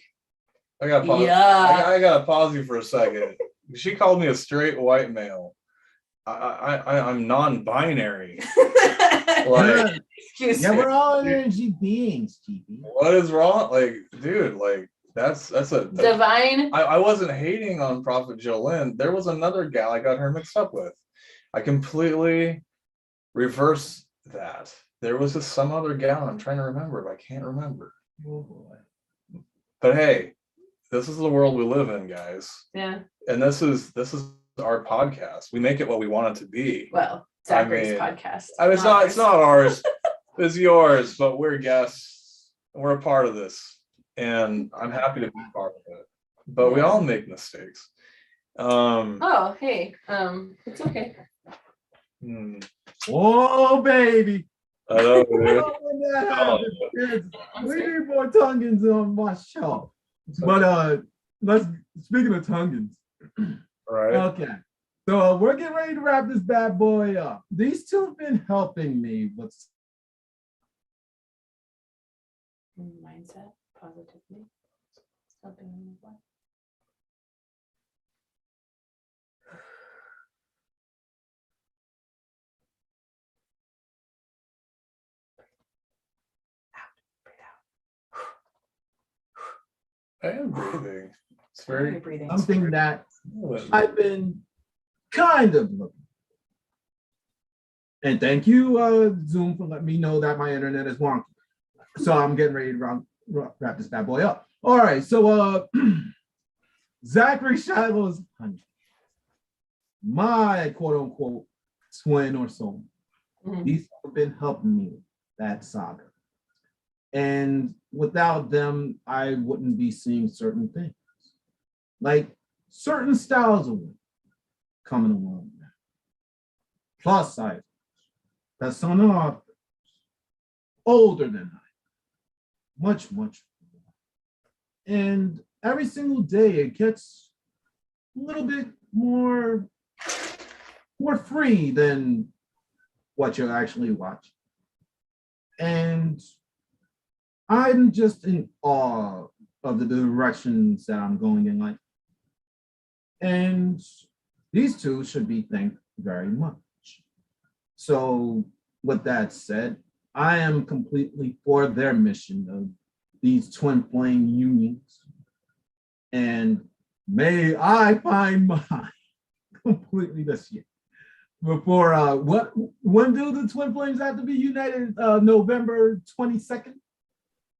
I gotta pause you for a second. She called me a straight white male. I'm non-binary. Yeah, Like, Excuse yeah, me. we're all energy beings, GB. what is wrong? Like, dude, like that's a Divine. I wasn't hating on Prophet Jolene. There was another gal I got her mixed up with. I completely reversed that. There was just some other gal I'm trying to remember, but I can't remember. Oh boy. But hey, this is the world we live in, guys. Yeah. And this is our podcast. We make it what we want it to be. Well, Zachary's mean, podcast. It's not ours. It's yours, but we're guests. We're a part of this. And I'm happy to be part of it. But we all make mistakes. Oh, hey. It's okay. Oh, baby. I know, Oh, dude. when that happens, kids, we need more Tongans on my show. But speaking of Tongans, Right. okay. So we're getting ready to wrap this bad boy up. These two have been helping me with Mindset, positively. Helping me with what? I am breathing. It's Very very breathing. something that I've been kind of looking. And thank you, Zoom, for letting me know that my internet is wonky. So I'm getting ready to wrap this bad boy up. All right, so Zachary Shiloh's honey, my quote unquote twin or soul. Mhm. These have been helping me with that saga. And without them, I wouldn't be seeing certain things. Like certain styles of women coming along now. Plus size, persona older than I, much more. And every single day it gets a little bit more free than what you're actually watching. And I'm just in awe of the directions that I'm going in life. And these two should be thanked very much. So with that said, I am completely for their mission of these twin flame unions. And may I find mine completely this year. Before when do the twin flames have to be united? November 22nd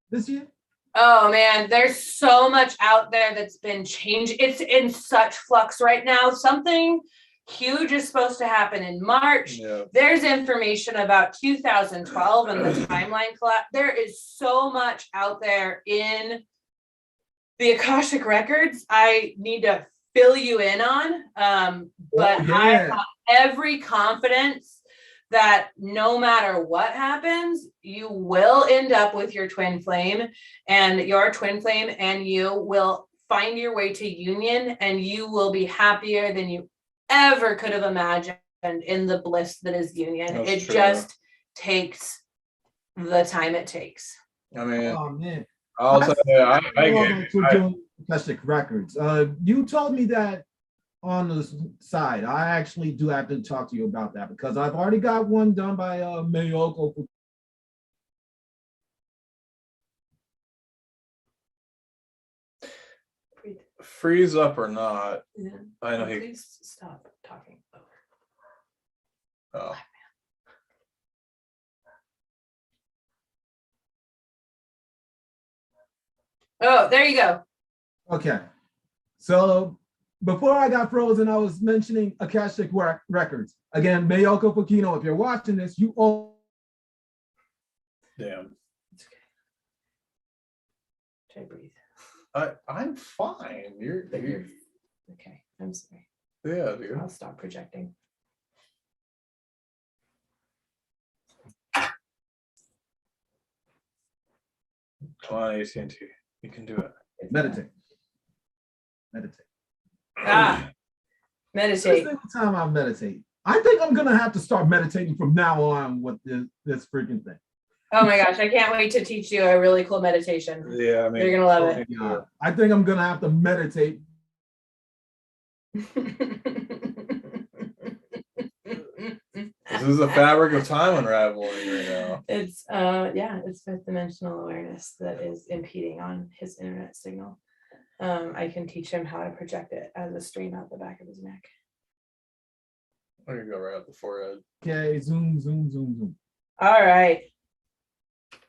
this year? Oh man, there's so much out there that's been changed. It's in such flux right now. Something huge is supposed to happen in March. Yeah. There's information about 2012 and the timeline collapse. There is so much out there in the Akashic records. I need to fill you in on. But I have every confidence that no matter what happens, you will end up with your twin flame, and your twin flame and you will find your way to union, and you will be happier than you ever could have imagined in the bliss that is union. That's it true. Just takes the time it takes. I mean, Oh man. I'll tell you, I Akashic records. You told me that on the side. I actually do have to talk to you about that because I've already got one done by Mayoko. freeze up or not. Yeah. I know he. Please stop talking over. Oh. Oh, there you go. Okay. So before I got frozen, I was mentioning Akashic records. Again, Mayoko Fukino, if you're watching this, you owe. Damn. It's okay. Try to breathe. I'm fine. You're Okay. I'm sorry. yeah, dude. I'll stop projecting. Come on, AT&T. You can do it. Meditate. Meditate. Every single time I meditate, I think I'm gonna have to start meditating from now on with this freaking thing. Oh my gosh, I can't wait to teach you a really cool meditation. Yeah, I mean, You're gonna love it. Yeah, I think I'm gonna have to meditate. This is the fabric of time unraveling right now. It's it's fifth dimensional awareness that is impeding on his internet signal. I can teach him how to project it as a stream out the back of his neck. I'm gonna go right up the forehead. Okay, zoom. All right.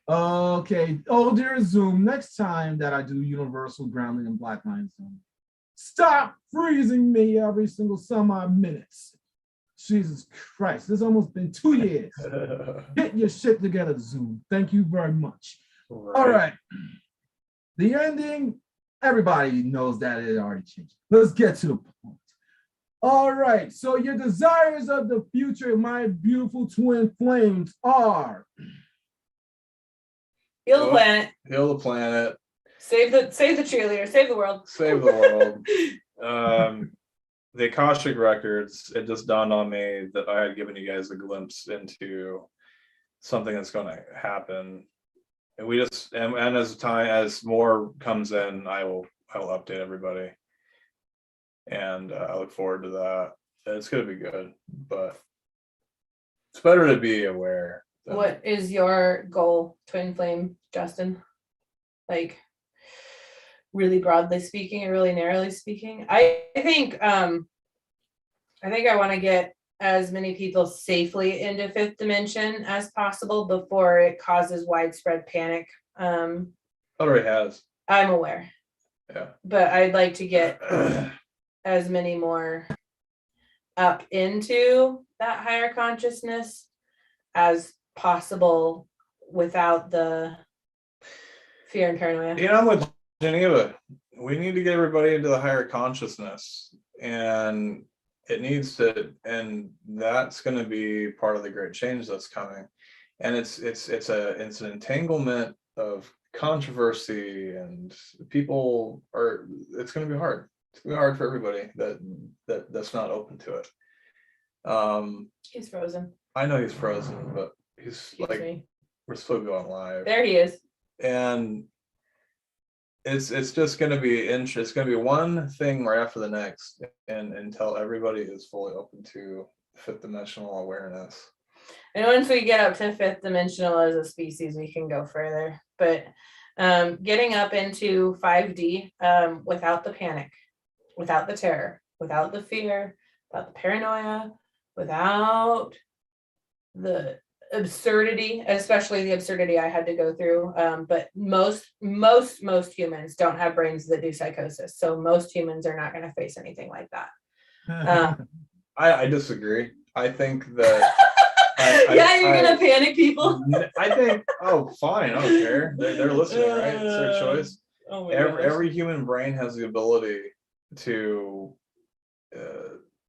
Okay. Oh, dear Zoom. Next time that I do universal grounding and black line zone, stop freezing me every single minutes. Jesus Christ, this almost been 2 years. Get your shit together, Zoom. Thank you very much. All right. The ending, everybody knows that it already changed. Let's get to the point. All right. So your desires of the future, my beautiful twin flames, are Heal the planet. Heal the planet. Save the cheerleader. Save the world. Save the world. The Akashic Records, it just dawned on me that I had given you guys a glimpse into something that's going to happen. And we just, and as more comes in, I will update everybody. And I look forward to that. It's going to be good, but it's better to be aware. What is your goal, twin flame, Justin? Like, really broadly speaking and really narrowly speaking, I think I want to get as many people safely into fifth dimension as possible before it causes widespread panic. Already has. I'm aware. Yeah. But I'd like to get as many more up into that higher consciousness as possible without the fear and paranoia. I'm with Geneva. We need to get everybody into the higher consciousness, and it needs to, and that's going to be part of the great change that's coming. And it's an entanglement of controversy, and people are. It's going to be hard. It's going to be hard for everybody that's not open to it. He's frozen. I know he's frozen, but he's Excuse like, me. we're still going live. There he is. And it's just going to be interesting. It's going to be one thing right after the next, and until everybody is fully open to fifth dimensional awareness. And once we get up to fifth dimensional as a species, we can go further. But getting up into 5D without the panic, without the terror, without the fear, without the paranoia, without the absurdity, especially the absurdity I had to go through. But most humans don't have brains that do psychosis. So most humans are not going to face anything like that. I disagree. I think that you're going to panic people. I think, oh, fine. I don't care. They're listening, right? It's their choice. Oh Every human brain has the ability to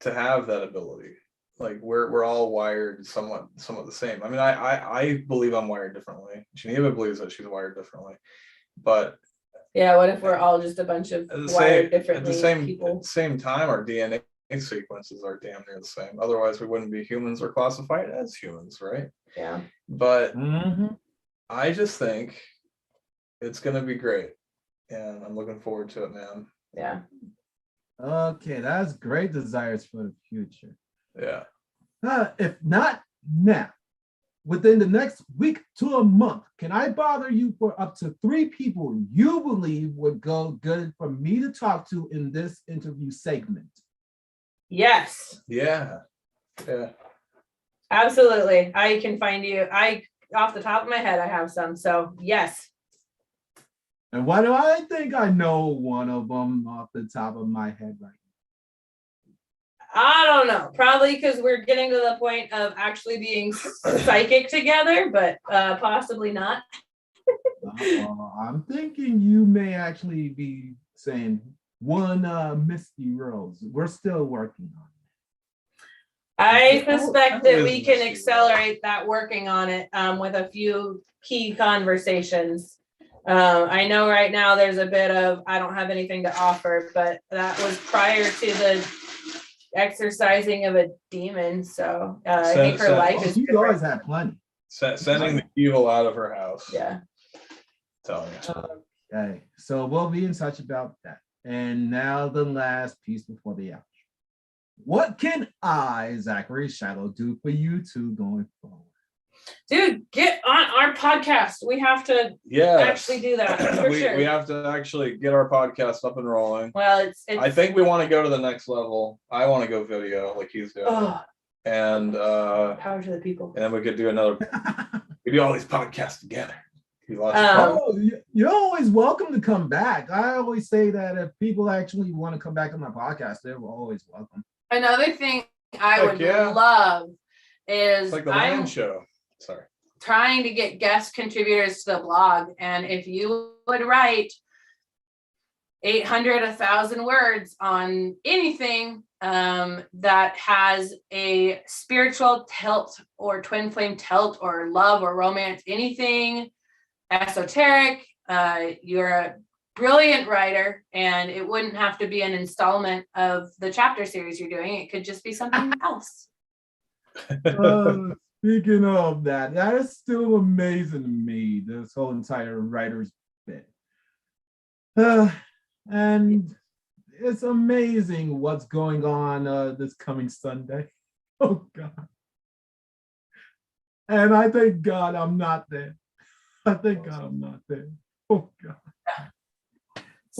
have that ability. Like we're all wired somewhat the same. I mean, I believe I'm wired differently. Geneva believes that she's wired differently, but yeah, what if we're all just a bunch of wired differently people? At the same time, our DNA sequences are damn near the same. Otherwise, we wouldn't be humans or classified as humans, right? Yeah. But I just think it's gonna be great, and I'm looking forward to it, man. Yeah. Okay, that's great desires for the future. Yeah. If not now, within the next week to a month, can I bother you for up to 3 people you believe would go good for me to talk to in this interview segment? Yes. Yeah. Absolutely. I can find you. Off the top of my head, I have some. So yes. And why do I think I know one of them off the top of my head right now? I don't know. Probably because we're getting to the point of actually being psychic together, but possibly not. I'm thinking you may actually be saying one Misty Rose. We're still working on it. I suspect that we can accelerate that working on it with a few key conversations. I know right now there's a bit of I don't have anything to offer, but that was prior to the exercising of a demon. So I think her life is. You always have plenty. Sending the evil out of her house. Yeah. Telling you. Okay, so we'll be in touch about that. And now the last piece before the outro. what can I, Zachary Shiloh, do for you two going forward? Dude, get on our podcast. We have to actually do that for sure. We have to actually get our podcast up and rolling. Well, it's I think we want to go to the next level. I want to go video like he's doing. And power to the people. And then we could do another. We do all these podcasts together. You're always welcome to come back. I always say that if people actually want to come back on my podcast, they're always welcome. Another thing I would love is it's like the Lion Show. Sorry. Trying to get guest contributors to the blog, and if you would write 800, 1,000 words on anything that has a spiritual tilt or twin flame tilt or love or romance, anything esoteric, you're a brilliant writer, and it wouldn't have to be an installment of the chapter series you're doing. It could just be something else. Speaking of that, that is still amazing to me, this whole entire writer's bit. And it's amazing what's going on this coming Sunday. Oh, God. And I thank God I'm not there. I thank God I'm not there. Oh, God.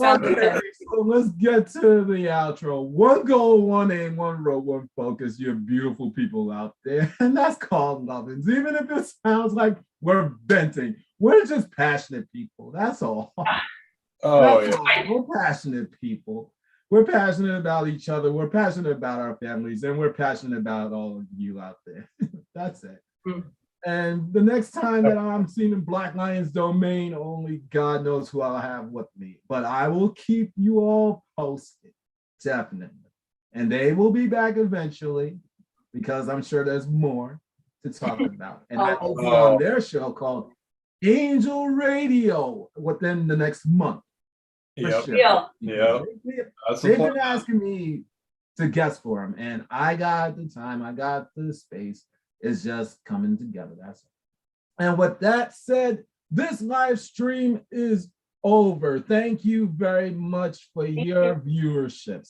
Okay, so let's get to the outro. One goal, one aim, one road, one focus. You're beautiful people out there. And that's called lovins. Even if it sounds like we're venting, we're just passionate people. That's all. That's all. We're passionate people. We're passionate about each other. We're passionate about our families. And we're passionate about all of you out there. That's it. And the next time that I'm seen in Black Lion's domain, only God knows who I'll have with me. But I will keep you all posted, definitely. And they will be back eventually, because I'm sure there's more to talk about. And I will be on their show called Angel Radio within the next month. Yep. Sure. Yeah. They've been asking me to guest for them, and I got the time, I got the space. It's just coming together. That's all. And with that said, this live stream is over. Thank you very much for your viewership.